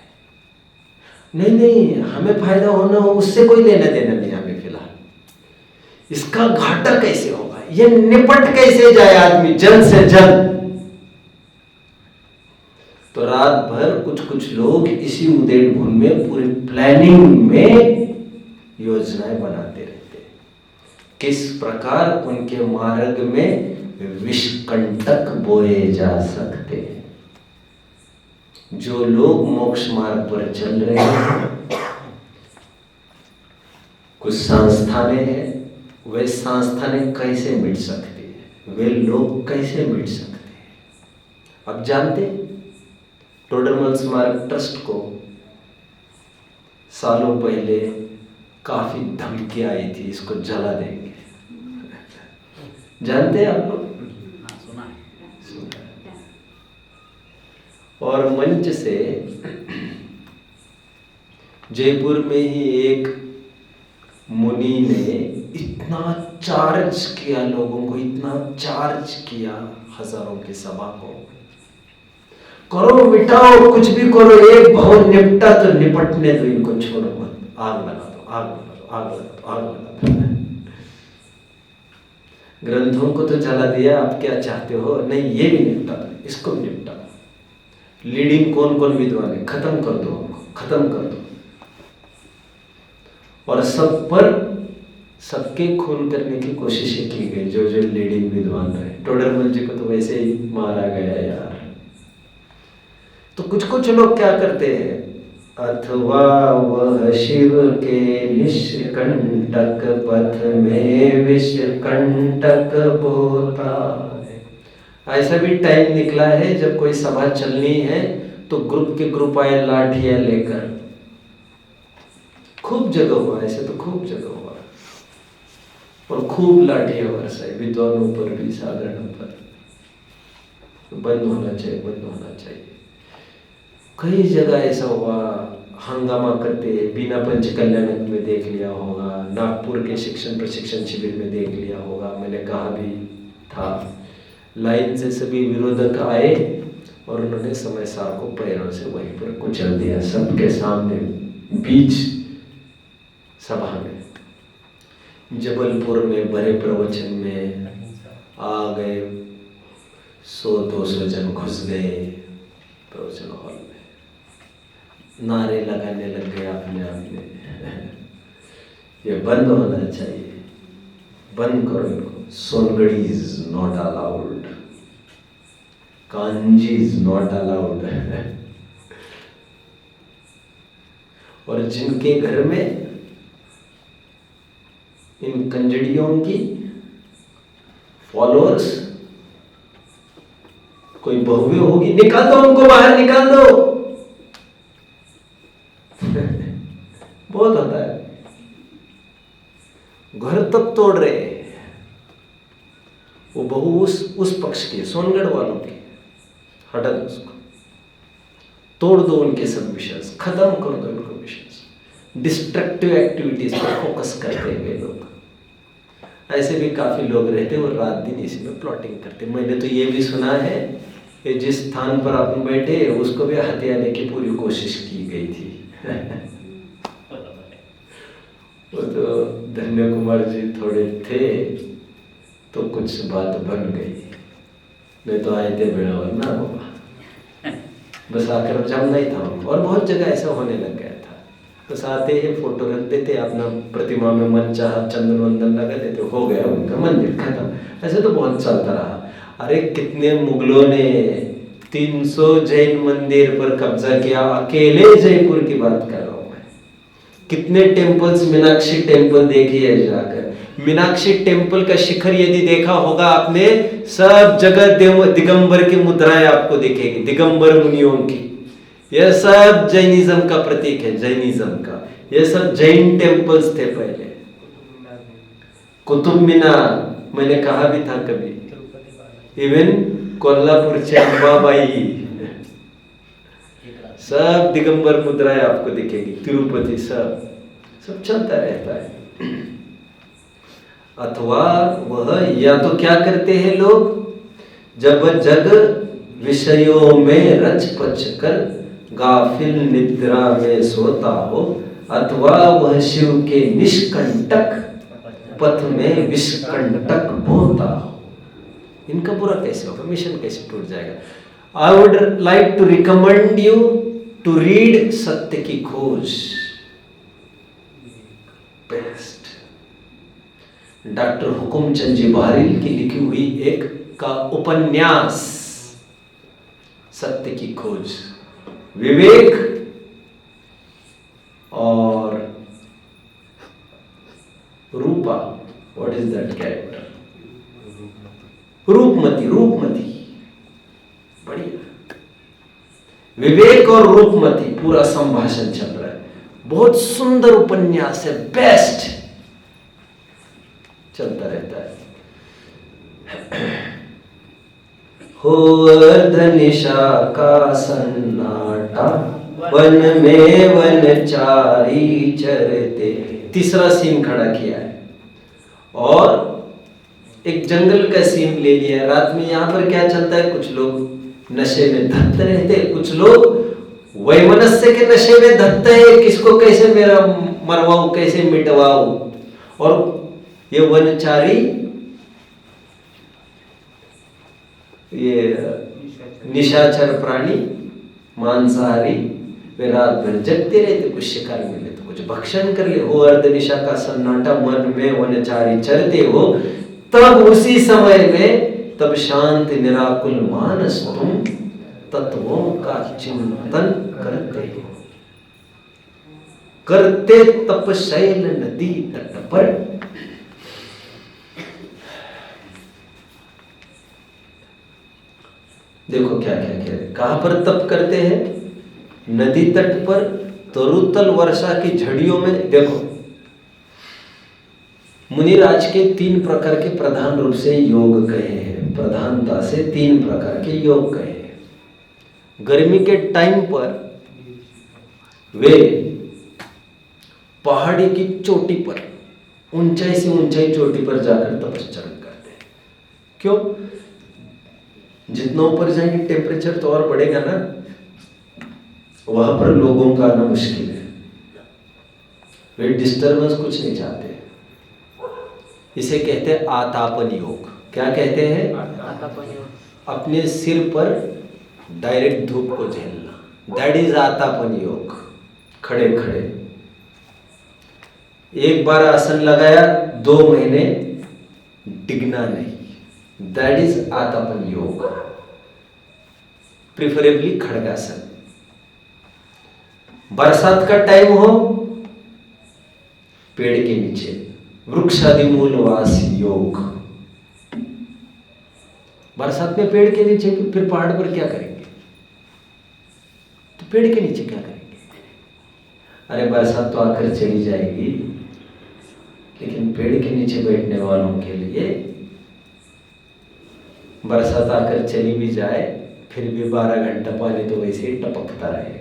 [SPEAKER 1] नहीं, हमें फायदा होना हो उससे कोई लेना देना नहीं हमें फिलहाल। इसका घाटा कैसे होगा, ये निपट कैसे जाए आदमी जल्द से जल्द। तो रात भर कुछ कुछ लोग इसी उधेड़ बुन में पूरी प्लानिंग में योजनाएं बनाते रहते हैं, किस प्रकार उनके मार्ग में विषकंटक बोए जा सकते हैं। जो लोग मोक्ष मार्ग पर चल रहे हैं, कुछ संस्थानें हैं, वे संस्थानें कैसे मिट सकती है, वे लोग कैसे मिट सकते हैं। अब जानते टोडरमल स्मारक ट्रस्ट को सालों पहले काफी धमकी आई थी, इसको जला देंगे। जानते हैं आप लोग?
[SPEAKER 2] सुना है।
[SPEAKER 1] और मंच से जयपुर में ही एक मुनि ने इतना चार्ज किया लोगों को, इतना चार्ज किया हजारों की सभा को, करो मिटाओ कुछ भी करो, एक भवन निपटा तो निपटने दो, इनको छोड़ो मत, आग लगा दो, आग लगा दो, आग लगा दो, आग लगा दो। ग्रंथों को तो जला दिया, आप क्या चाहते हो, नहीं ये भी निपटा दो, इसको भी निपटा दो। लीडिंग कौन कौन विद्वान है खत्म कर दो, उनको खत्म कर दो। और सब पर सबके खून करने की कोशिशें की गई, जो जो लीडिंग विद्वान रहे। टोडरमल जी को तो वैसे ही मारा गया यार। तो कुछ कुछ लोग क्या करते हैं, अथवा वह शिव के निष्कंटक पथ में विषकंटक बोता है। ऐसा भी टाइम निकला है जब कोई सभा चलनी है तो ग्रुप के ग्रुप आए लाठियां लेकर, खूब जगह हुआ, ऐसे तो खूब जगह हुआ, और खूब लाठियां बरसाई विद्वानों पर भी, साधारणों पर। बंद होना चाहिए, बंद होना चाहिए। कई जगह ऐसा हुआ, हंगामा करते, बिना पंच कल्याणक में देख लिया होगा, नागपुर के शिक्षण प्रशिक्षण शिविर में देख लिया होगा, मैंने कहा भी था। लाइन से सभी विरोधक आए और उन्होंने समय सार को पैरों से वहीं पर कुचल दिया, सबके सामने बीच सभा में। जबलपुर में बड़े प्रवचन में आ गए, 100-200 जन घुस गए प्रवचन हॉल में, नारे लगाने लग गए अपने आप में। ये बंद होना चाहिए, बंद करो इनको। सोनगढ़ी is not allowed, Kanji is not allowed. और जिनके घर में इन कंजड़ियों की फॉलोअर्स कोई बहुएं होगी, निकाल दो उनको बाहर, निकाल दो। बहुत होता है, घर तक तोड़ रहे हैं। वो बहू उस पक्ष की, सोनगढ़ वालों की, हटा दो उसको, तोड़ दो उनके सब विषय, खत्म कर दो उनको विषय। डिस्ट्रक्टिव एक्टिविटीज पर फोकस करते हैं लोग। ऐसे भी काफी लोग रहते हैं और रात दिन इसी में प्लॉटिंग करते। मैंने तो ये भी सुना है कि जिस स्थान पर आप बैठे उसको भी हथियाने की पूरी कोशिश की गई थी। वो तो धन्य कुमार जी थोड़े थे तो कुछ बात बन गई, नहीं तो आए थे बेड़ावर ना बाबा, बस आकर जमना ही था उनको। और बहुत जगह ऐसा होने लग गया था, बस आते हैं फोटो रख देते, अपना प्रतिमा में मन चाह चंदन वंदन लगा देते, हो गया उनका मंदिर खत्म। ऐसे तो बहुत चलता रहा। अरे कितने मुगलों ने 300 जैन मंदिर पर कब्जा किया, अकेले जयपुर की बात कर रहा हूं मैं। कितने टेम्पल्स, मीनाक्षी टेम्पल देखिए जाकर, मीनाक्षी टेम्पल का शिखर यदि देखा होगा आपने, सब जगह दिगंबर की मुद्राएं आपको दिखेगी, दिगंबर मुनियों की। यह सब जैनिज्म का प्रतीक है, जैनिज्म का। यह सब जैन टेम्पल्स थे पहले। कुतुब मीनार मैंने कहा भी था कभी, इवन कोल्हापुर अंबाबाई, सब दिगंबर मुद्राएं आपको दिखेगी, तिरुपति, सब चलता रहता है। अथवा वह या तो क्या करते हैं लोग, जब जग विषयों में रच पच कर गाफिल निद्रा में सोता हो, अथवा वह शिव के निष्कंटक पथ में विषकंटक बोता हो। इनका पूरा कैसे होगा, मिशन कैसे टूट जाएगा। I would like to recommend you to read Satya ki Khoj, best. Doctor Hukumchand ji Bharill की लिखी हुई एक का उपन्यास सत्य की खोज। विवेक और Rupa, what is that character, Rupmati, Rupmati, बढ़िया। विवेक और रूपमती पूरा संभाषण चल रहा है, बहुत सुंदर उपन्यास है, बेस्ट, चलता रहता है। हो अर्धनिशा का सन्नाटा, वन में वनचारी चरते। तीसरा सीन खड़ा किया है और एक जंगल का सीन ले लिया है। रात में यहाँ पर क्या चलता है, कुछ लोग नशे में धत्त रहते, कुछ लोग वैमनस्य के नशे में धत्त है, किसको कैसे मेरा मरवाऊं, कैसे मिटवाऊं। और ये वनचारी, ये निशाचर प्राणी, मांसाहारी, वे रात भर जगते रहते, कुछ शिकार मिले तो कुछ भक्षण कर ले। हो अर्धनिशा का सन्नाटा, मन में वनचारी चरते हो, तब उसी समय में तब शांत निराकुल मानस तुम तत्वों का चिंतन करते हो। करते तपशैल नदी तट पर, देखो क्या क्या कह रहे, कहां पर तप करते हैं, नदी तट पर, तरुतल वर्षा की झड़ियों में। देखो मुनिराज के 3 प्रकार के प्रधान रूप से योग कहे हैं, प्रधानता से 3 प्रकार के योग कहे हैं। गर्मी के टाइम पर वे पहाड़ी की चोटी पर, ऊंचाई से ऊंचाई चोटी पर जाकर तपश्चर्या करते हैं। क्यों, जितना ऊपर जाएंगे टेम्परेचर तो और बढ़ेगा ना, वहां पर लोगों का आना मुश्किल है, वे डिस्टर्बेंस कुछ नहीं चाहते। इसे कहते हैं आतापन योग। क्या कहते हैं,
[SPEAKER 3] आतापन योग।
[SPEAKER 1] अपने सिर पर डायरेक्ट धूप को झेलना, दैट इज आतापन योग। खड़े खड़े एक बार आसन लगाया, 2 महीने डिगना नहीं, दैट इज आतापन योग। प्रिफरेबली खड़गासन। बरसात का टाइम हो, पेड़ के नीचे, वृक्षादि मूलवास योग। बरसात में पेड़ के नीचे, फिर पहाड़ पर क्या करेंगे, तो पेड़ के नीचे क्या करेंगे। अरे बरसात तो आकर चली जाएगी, लेकिन पेड़ के नीचे बैठने वालों के लिए बरसात आकर चली भी जाए, फिर भी 12 घंटा पानी तो वैसे ही टपकता रहेगा,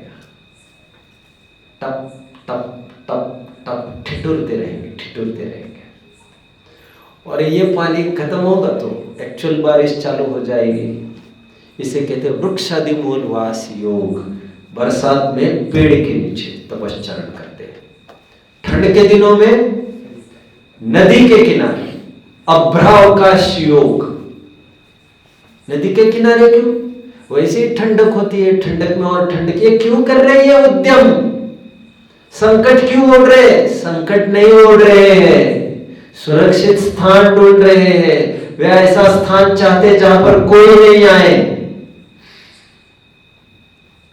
[SPEAKER 1] टप टप टप टप, ठिठुरते रहेंगे, ठिठुरते रहेंगे। और ये पानी खत्म होगा तो एक्चुअल बारिश चालू हो जाएगी। इसे कहते हैं वृक्षादि मूलवास योग। बरसात में पेड़ के नीचे तपश्चरण करते हैं। ठंड के दिनों में नदी के किनारे अभ्रावकाश योग। नदी के किनारे क्यों, वैसे ही ठंडक होती है, ठंडक में और ठंडक। ये क्यों कर रहे हैं उद्यम, संकट क्यों ओढ़ रहे, संकट नहीं ओढ़ रहे हैं, सुरक्षित स्थान ढूंढ रहे हैं। वे ऐसा स्थान चाहते जहां पर कोई नहीं आए,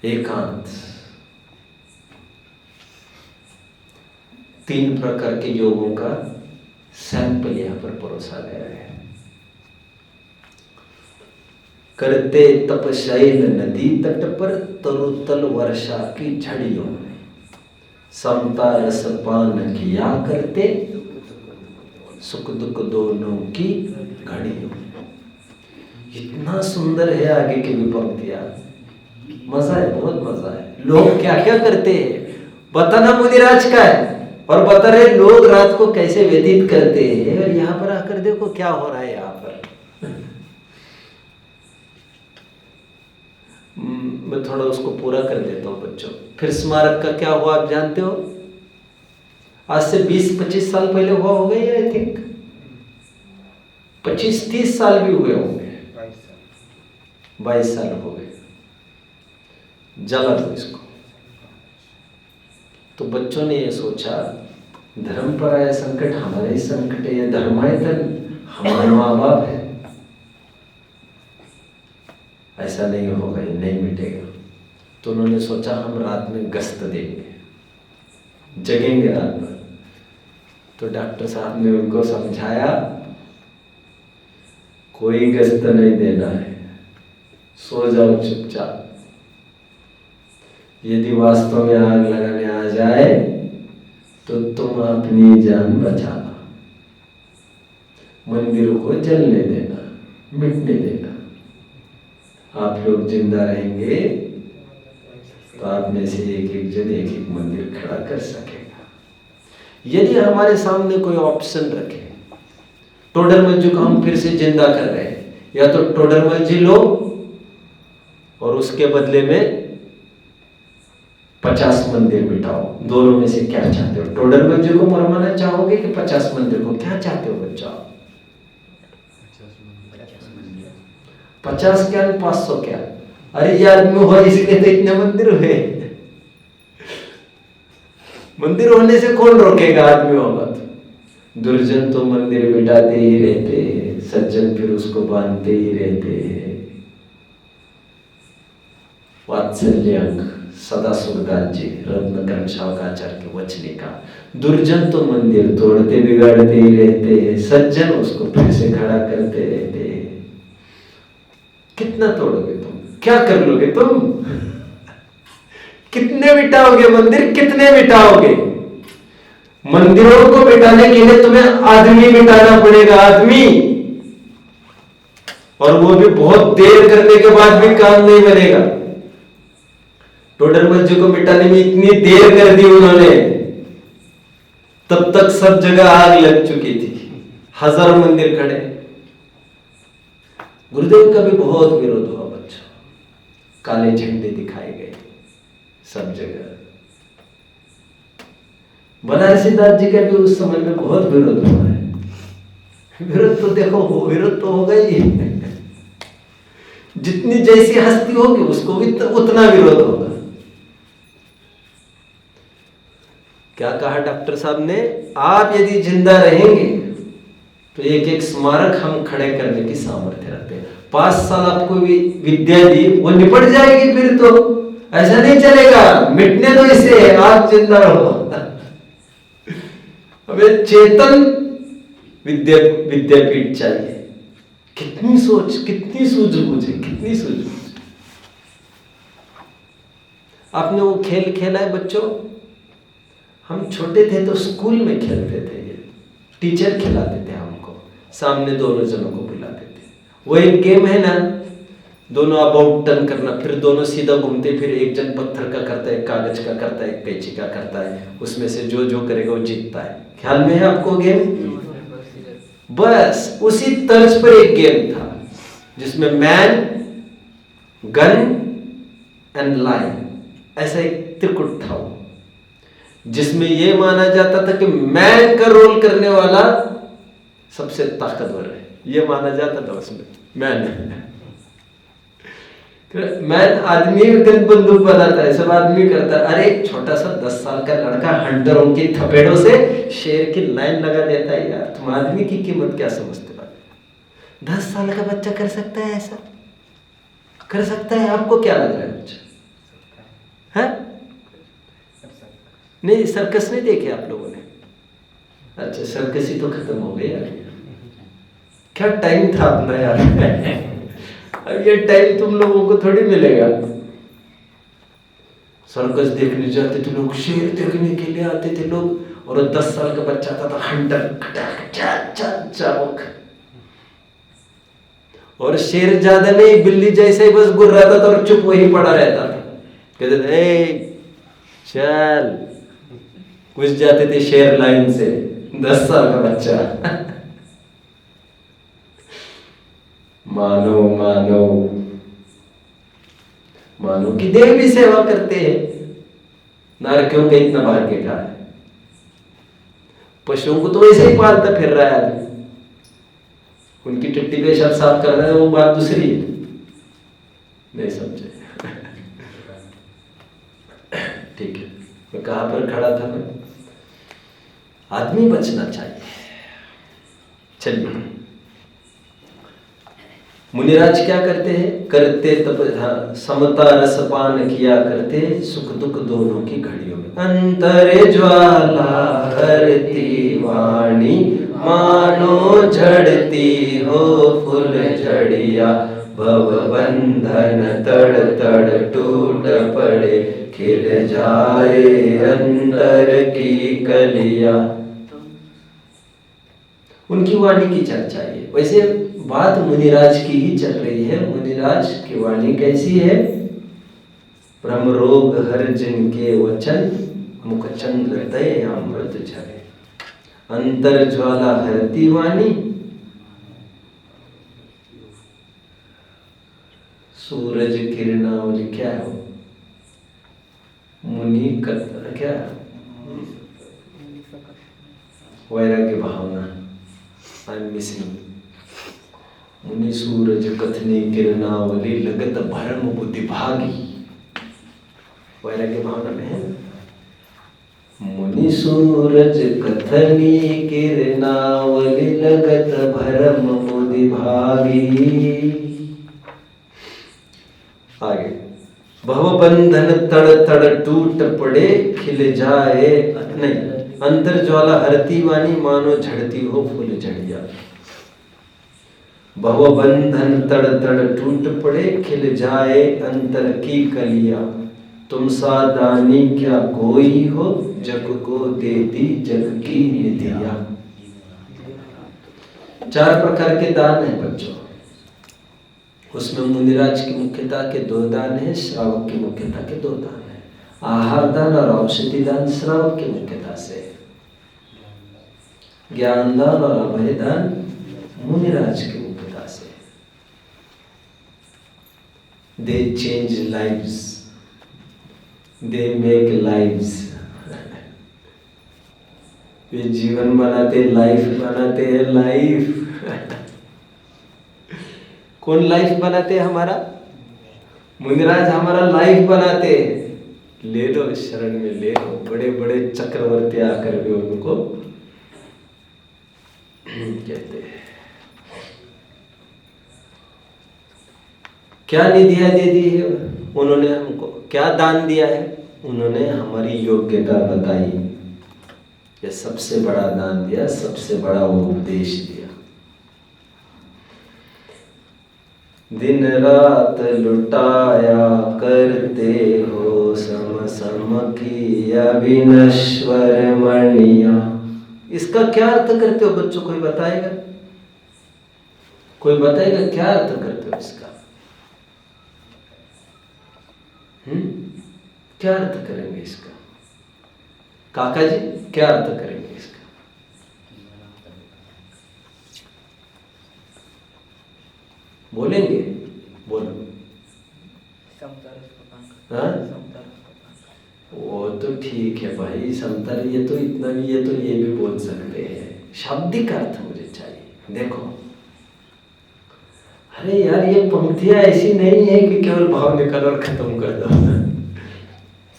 [SPEAKER 1] एकांत। 3 प्रकार के योगों का सैंपल यहां पर परोसा गया है। करते तपशैल नदी तट पर, तरुतल वर्षा की झड़ियों में, समता रस पान किया करते, सुख दुख दोनों की घड़ियों। इतना सुंदर है आगे की भी पंक्तियां, मजा है, बहुत मजा है। लोग क्या क्या करते हैं बताना मुनिराज का है, और बता रहे लोग रात को कैसे व्यतीत करते हैं। और यहाँ पर आकर देखो क्या हो रहा है यहाँ पर। मैं थोड़ा उसको पूरा कर देता हूँ बच्चों। फिर स्मारक का क्या हुआ आप जानते हो, आज से 20-25 साल पहले हुआ होगा ये, आई थिंक 25-30 साल भी हुए होंगे, 22 साल हो गए, जला दो इसको। तो बच्चों ने ये सोचा धर्म पर आया संकट हमारे ही संकट है, ये धर्मायतन हमारे माँ बाप है, ऐसा नहीं होगा, ये नहीं मिटेगा। तो उन्होंने सोचा हम रात में गश्त देंगे, जगेंगे रात भर। तो डॉक्टर साहब ने उनको समझाया कोई गश्त नहीं देना है, सो जाओ चुपचाप। यदि वास्तव में आग लगाने आ जाए तो तुम अपनी जान बचाना, मंदिरों को जलने देना, मिटने देना। आप लोग जिंदा रहेंगे तो आप में से एक एक जन एक एक मंदिर खड़ा कर सकेगा। यदि हमारे सामने कोई ऑप्शन रखे, टोडरमल जी को हम फिर से जिंदा कर रहे हैं, या तो टोडरमल जी लो और उसके बदले में 50 मंदिर बिठाओ, दोनों में से क्या चाहते हो? टोडरमल जी को मरवाना चाहोगे कि 50 मंदिर को? क्या चाहते हो बच्चा? 50 क्या 500 क्या? अरे ये आदमी हुआ इसलिए तो इतने मंदिर हुए। मंदिर होने से कौन रोकेगा? आदमी होगा तो। दुर्जन तो मंदिर बिठाते ही रहते हैं, सज्जन फिर उसको बांधते ही रहते हैं। वात्सल्य अंक सदा सुरदास जी रत्नकर्म शावकाचार्य के वचनिका, दुर्जन तो मंदिर तोड़ते बिगाड़ते ही रहते हैं, सज्जन उसको फिर से खड़ा करते रहते हैं। कितना तोड़ोगे तुम? क्या कर लोगे तुम? कितने मिटाओगे मंदिर? कितने मिटाओगे? मंदिरों को मिटाने के लिए तुम्हें आदमी मिटाना पड़ेगा, आदमी। और वो भी बहुत देर करने के बाद भी काम नहीं बनेगा। टोडरमल जी को मिटाने में इतनी देर कर दी उन्होंने, तब तक सब जगह आग लग चुकी थी, हजारों मंदिर खड़े। गुरुदेव का भी बहुत विरोध हुआ बच्चों, काले झंडे दिखाए गए सब जगह। बनारसी दास जी का भी उस समय में बहुत विरोध हुआ है। विरोध तो देखो, विरोध तो होगा ही। जितनी जैसी हस्ती होगी उसको भी उतना विरोध होगा। क्या कहा डॉक्टर साहब ने? आप यदि जिंदा रहेंगे तो एक एक स्मारक हम खड़े करने की सामर्थ्य रखते हैं। 5 साल आपको विद्या दी, वो निपट जाएगी, फिर तो ऐसा नहीं चलेगा। मिटने दो इसे, आप जिंदा रहो। हमें चेतन विद्यापीठ चाहिए। कितनी सोच, कितनी सूझबूझ है, कितनी सूझबूझ। आपने वो खेल खेला है बच्चों? हम छोटे थे तो स्कूल में खेलते थे, ये टीचर खिलाते थे हमको, सामने दोनों जनों को बुलाते थे। वो एक गेम है ना, दोनों अबाउट टर्न करना, फिर दोनों सीधा घूमते, फिर एक जन पत्थर का करता है, एक कागज का करता है, एक कैंची का करता है, उसमें से जो जो करेगा वो जीतता है। ख्याल में है आपको गेम? बस उसी तर्ज पर एक गेम था जिसमें मैन, गन एंड लाइन, ऐसा एक त्रिकुट था वो, जिसमें यह माना जाता था कि मैन का रोल करने वाला सबसे ताकतवर है, यह माना जाता था उसमें। मैन आदमी गन बंदूक बनाता है, सब आदमी करता है। अरे एक छोटा सा 10 साल का लड़का हंटरों की थपेड़ों से शेर की लाइन लगा देता है। यार तुम आदमी की कीमत क्या समझते हो? 10 साल का बच्चा कर सकता है ऐसा? कर सकता है? आपको क्या लग रहा है बच्चा है? नहीं, सर्कस नहीं देखे आप लोगों ने? अच्छा, सर्कस ही तो खत्म हो गए यार। क्या टाइम था अपना यार। अब ये टाइम तुम लोगों को थोड़ी मिलेगा। सर्कस देखने जाते थे लोग, शेर देखने के लिए आते थे लोग, और 10 साल का बच्चा आता था हंटर, चाबुक, और शेर ज्यादा नहीं, बिल्ली जैसे ही बस गुर्राता था और चुप वही पड़ा रहता था। कहते थे चल, घुस जाते थे शेर लाइन से, 10 साल का बच्चा। मानो मानो मानो कि देव भी सेवा करते हैं। नारकियों का इतना भाग्य का है। पशुओं को तो वैसे ही पालता फिर रहा है आदमी, उनकी टट्टी पेशाब साफ कर रहे हैं, वो बात दूसरी है। नहीं समझे? ठीक है, मैं कहाँ पर खड़ा था मैं? आदमी बचना चाहिए। चलिए, मुनिराज क्या करते हैं? करते तप, हाँ, समता रसपान किया करते, सुख दुख दोनों की घड़ियों में। अंतरे ज्वाला हरती वाणी, मानो झड़ती हो फूल झड़िया, भव बंधन तड़ तड़ टूट पड़े, खिल जाए अंतर की कलिया। उनकी वाणी की चर्चा है। वैसे बात मुनिराज की ही चल रही है। मुनिराज की वाणी कैसी है? ब्रह्म रोग हर जिनके वचन, मुख चंद्र दय अमृत झरे। अंतर ज्वाला हरती वाणी, सूरज किरणावली क्या है? मुनि कथन क्या? वैराग्य भावना। I am missing. मुनि सूरज कथनी किरणावली, लगत भरम बुद्धि भागी। वैराग्य भावना में है। मुनि सूरज कथनी किरणावली, लगत भरम बुद्धि भागी। आगे, भव बंधन तड़ तड़ टूट पड़े, खिल जाए नहीं, अंतर ज्वाला हरती वाणी, मानो झड़ती हो फूल झड़िया। भव बंधन तड़ तड़ टूट पड़े, खिल जाए अंतर की कलिया। तुम सा दानी क्या कोई हो, जग को देती जग की निधिया। 4 प्रकार के दान है बच्चों। उसमें मुनिराज की मुख्यता के 2 दान है, श्रावक की मुख्यता के 2 दान है। आहार दान और औषधि दान श्रावक की मुख्यता से, ज्ञान दान और अभय दान मुनिराज की मुख्यता से। They change lives, they make lives. वे जीवन बनाते, लाइफ बनाते हैं, लाइफ। कौन लाइफ बनाते हैं? हमारा मुनिराज हमारा लाइफ बनाते हैं। ले लो शरण में, ले लो। बड़े बड़े चक्रवर्ती आकर भी उनको कहते हैं। क्या निधियां दे दी है उन्होंने हमको? क्या दान दिया है? उन्होंने हमारी योग्यता बताई। ये सबसे बड़ा दान दिया, सबसे बड़ा उपदेश दिया। दिन रात लुटाया करते हो, सम सम की अविनश्वर मणिया। इसका क्या अर्थ करते हो बच्चों? कोई बताएगा? कोई बताएगा क्या अर्थ करते हो इसका? क्या अर्थ करेंगे इसका? काका जी क्या अर्थ करेंगे इसका? बोलेंगे? बोलो। हाँ? वो तो ठीक है भाई, समतर, ये तो इतना भी, ये तो ये भी बोल सकते हैं। शाब्दिक अर्थ मुझे चाहिए। देखो, अरे यार, ये पंक्तियां ऐसी नहीं है कि केवल भाव निकालो और खत्म कर दो।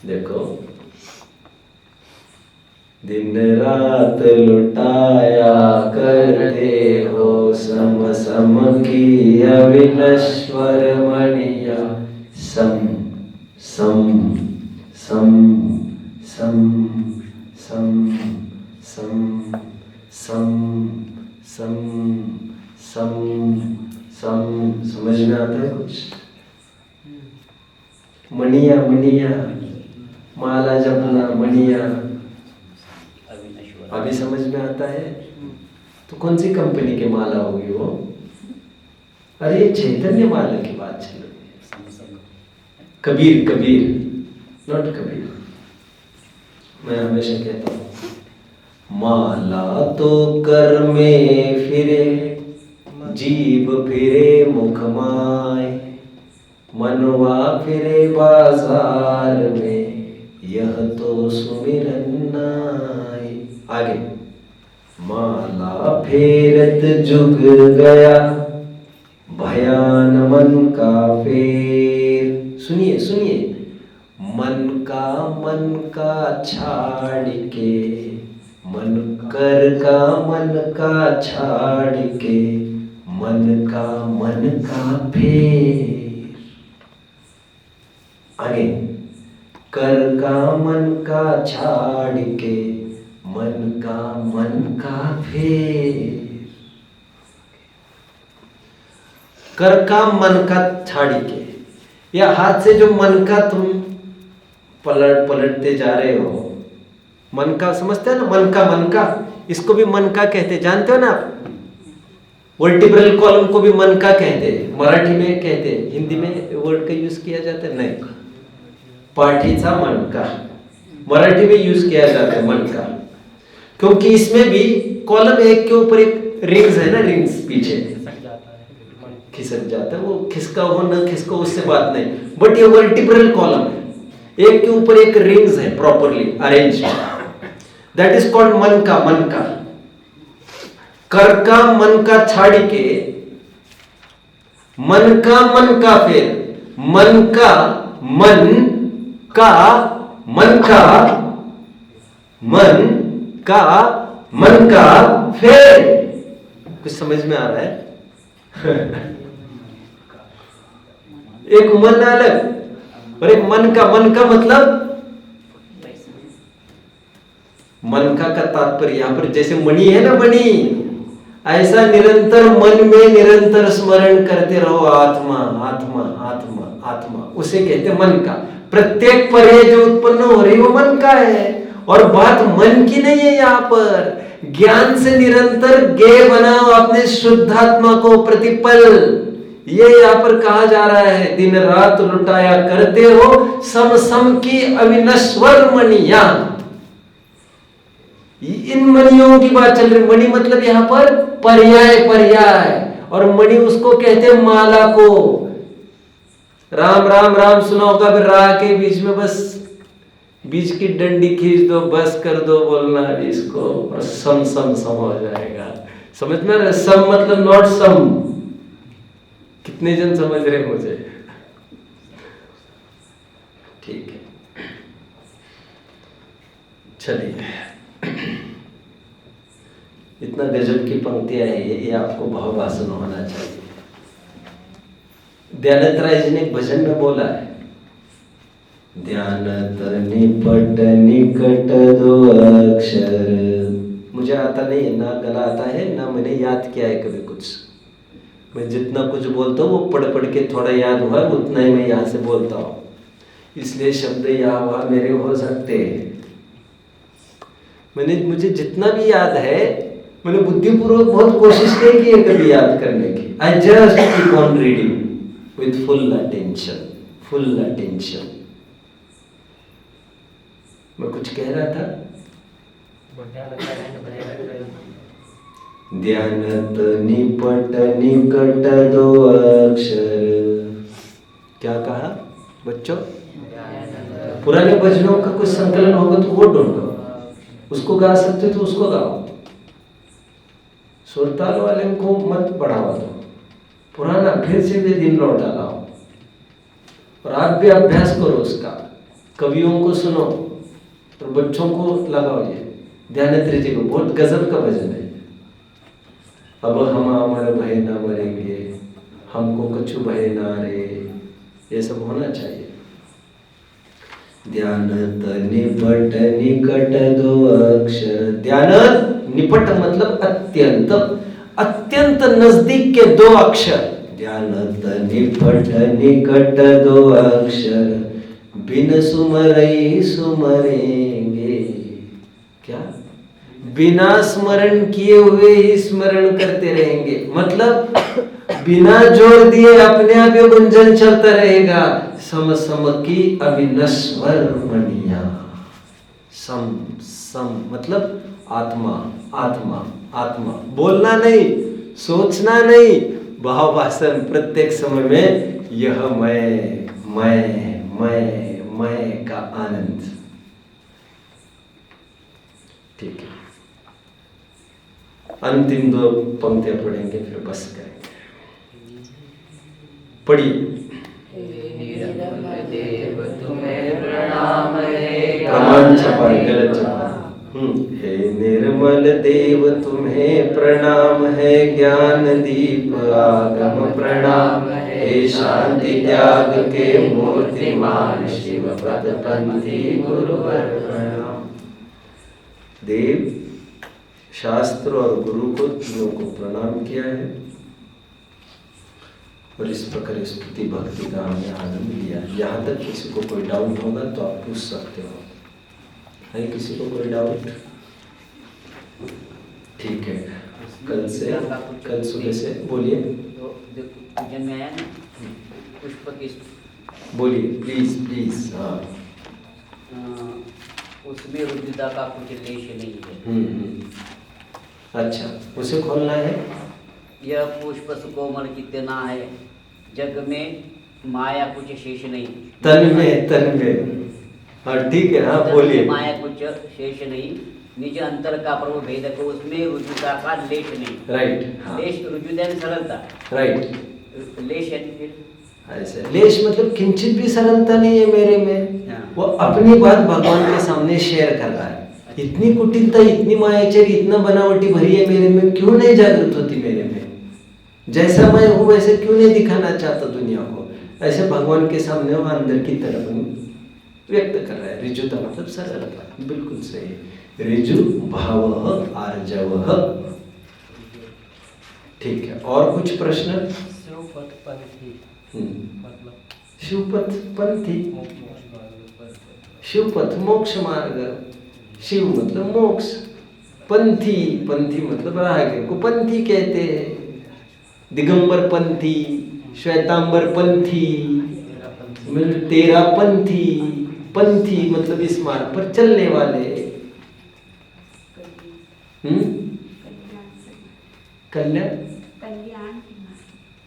[SPEAKER 1] देखो, दिन रात लुटाया करते हो, सम सम की अविनश्वर मणिया। सम सम सम सम सम सम सम सम सम सम। समझ में आता है कुछ? मणिया, मणिया, माला जपना, मणिया, अभी समझ में आता है? तो कौन सी कंपनी की माला होगी वो? अरे चैतन्य माला की बात चल रही है। कबीर, कबीर, नॉट कबीर। मैं हमेशा कहता हूँ, माला तो कर में फिरे, जीभ फिरे मुख माय, मनवा फिरे बाजार में, यह तो सुमिरन नाय। आगे, माला फेरत जुग गया, भयान मन का फेर। सुनिए सुनिए, मन का छाड़ के, मन का छाड़ के, मन का फेर। आगे, मन का छाड़ के, मन का फेर। मन का छाड़ के, या हाथ से जो मन का तुम पलटते जा रहे हो, मन का समझते हो ना, मन का इसको भी मन का कहते, जानते हो ना आप। वर्टिब्रल कॉलम को भी मन का कहते, मराठी में कहते, हिंदी में वर्ड का यूज किया जाता है नहीं, पाठीचा मन का, मराठी में यूज किया जाता है मन का, क्योंकि इसमें भी कॉलम एक के ऊपर एक रिंग्स है ना, रिंग्स पीछे खिसक जाता है, वो खिसका हो ना खिसका उससे बात नहीं, बट ये वर्टिब्रल कॉलम है, एक के ऊपर एक रिंग्स है properly arrange, that is called मन का। मन का छाड़ के, मन का फेर, मन का फेर। कुछ समझ में आ रहा है? एक मन अलग और एक मन का मतलब, मन का तात्पर्य यहां पर जैसे मणि है ना, मणि, ऐसा निरंतर मन में निरंतर स्मरण करते रहो, आत्मा आत्मा आत्मा आत्मा, उसे कहते मन का। प्रत्येक पर्याय जो उत्पन्न हो रही वो मन का है, और बात मन की नहीं है, यहाँ पर ज्ञान से निरंतर गे बनाओ अपने शुद्धात्मा को प्रतिपल, ये यहाँ पर कहा जा रहा है। दिन रात लुटाया करते हो सम की अविनश्वर मणिया, इन मणियों की बात चल रही। मणि मतलब यहाँ पर पर्याय, और मणि उसको कहते हैं माला को। राम राम राम सुना होगा, फिर रा के बीच में बस बीच की डंडी खींच दो, बस कर दो बोलना इसको, और सम हो जाएगा। समझ में आ रहा है? सम मतलब नॉट सम। कितने जन समझ रहे मुझे? ठीक है, चलिए, इतना गजब की पंक्तियां हैं ये आपको भाववासन होना चाहिए। दयानंद राय जी ने एक भजन में बोला है, ध्यानत निपट निकट दो अक्षर। मुझे आता नहीं है, ना गला आता है, ना मैंने याद किया है कभी कुछ। मैं जितना कुछ बोलता हूँ वो पढ़ के थोड़ा याद हुआ, उतना ही मैं यहाँ से बोलता हूँ, इसलिए शब्द यहाँ वहाँ मेरे हो सकते हैं। मुझे जितना भी याद है, मैंने बुद्धिपूर्वक बहुत कोशिश नहीं की है कभी याद करने की। I just keep on reading with full attention. मैं कुछ कह रहा था, ध्यानत निपट निकट दो अक्षर। क्या कहा बच्चों? पुराने भजनों का कुछ संकलन होगा तो वो ढूंढो, उसको गा सकते तो उसको गाओ। सुरताल वाले को मत बढ़ावा दो, पुराना फिर से भी दिन लौटा लाओ, और आप भी अभ्यास करो उसका। कवियों को सुनो और बच्चों को लगाओ। ये ध्यानत्री जी को बहुत गजब का भजन है। अब हम अमर भय न मरेंगे, हमको कछु भय ना रे, ये सब होना चाहिए। ध्यानत निपट निकट दो अक्षर। ध्यानत निपट मतलब अत्यंत, अत्यंत नजदीक के दो अक्षर। ध्यानत निपट निकट दो अक्षर, बिन सुमरई सुमरेंगे। क्या? बिना स्मरण किए हुए ही स्मरण करते रहेंगे, मतलब बिना जोर दिए अपने आप ये गुंजन चलता रहेगा। सम की अविनश्वर मणिया। सम मतलब आत्मा आत्मा आत्मा, बोलना नहीं, सोचना नहीं, भाववासन प्रत्येक समय में यह मैं का आनंद। ठीक है, अंतिम 2 पंक्तियां पढ़ेंगे फिर बस करेंगे। पढ़िए।
[SPEAKER 3] निर्मल देव तुम्हें प्रणाम है,
[SPEAKER 1] प्रमाण छपा है, गलत छपा है। हे निर्मल देव तुम्हें प्रणाम है, ज्ञान दीप आगम प्रणाम है, हे शांति त्याग के मूर्तिमान शिव पद पंथी गुरुवर प्रणाम। देव, शास्त्र और गुरु को तीनों को प्रणाम किया है और इस प्रकार स्तुति भक्ति का हमने आनंद लिया। यहाँ तक किसी को कोई डाउट होगा तो आप पूछ सकते हो। है किसी को कोई डाउट? ठीक है, कल सुबह से बोलिए।
[SPEAKER 2] तो जो पूजन में आया ना पुष्प की,
[SPEAKER 1] बोलिए प्लीज प्लीज। हाँ,
[SPEAKER 2] उसमें रुद्रता का कुछ लेश नहीं है।
[SPEAKER 1] अच्छा, उसे खोलना है।
[SPEAKER 2] यह पुष्प सुकोमल कितना है, जग में माया कुछ शेष नहीं।
[SPEAKER 1] तन में हाँ ठीक है। हाँ बोलिए।
[SPEAKER 2] माया कुछ शेष नहीं, निज अंतर का प्रभु भेद को, उसमें रुजुता का लेश नहीं।
[SPEAKER 1] राइट। हाँ।
[SPEAKER 2] लेश रुजुता यानी सरलता।
[SPEAKER 1] राइट।
[SPEAKER 2] लेश यानी फिर
[SPEAKER 1] ऐसे लेश मतलब किंचित भी सरलता नहीं है मेरे में।
[SPEAKER 2] हाँ।
[SPEAKER 1] वो अपनी बात भगवान के सामने शेयर कर रहा है। इतनी कुटिलता, इतनी मायाचरी, इतना बनावटी भरी है मेरे में, क्यों नहीं जागृत होती मेरे में? जैसा मैं हूँ वैसे क्यों नहीं दिखाना चाहता दुनिया को? ऐसे भगवान के सामने वो अंदर की तरफ व्यक्त कर रहा है। ऋजुता मतलब सरलता, बिल्कुल सही। ऋजु भाव आर्जव। ठीक है, और कुछ प्रश्न?
[SPEAKER 3] शिवपथ पंथी मतलब
[SPEAKER 1] शिवपथ पंथी, शिवपथ मोक्ष मार्ग, शिव मतलब मोक्ष, पंथी पंथी मतलब राग को पंथी कहते हैं। दिगंबर पंथी, श्वेतांबर पंथी, तेरा पंथी, पंथी मतलब इस मार्ग पर चलने वाले।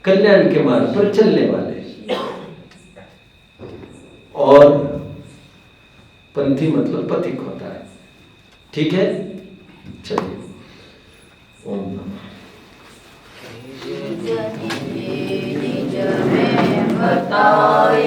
[SPEAKER 1] कल्याण के मार्ग पर चलने वाले। और पंथी मतलब पथिक होता है। ठीक है, चलिए। ओम नमः।
[SPEAKER 4] निज में बताओ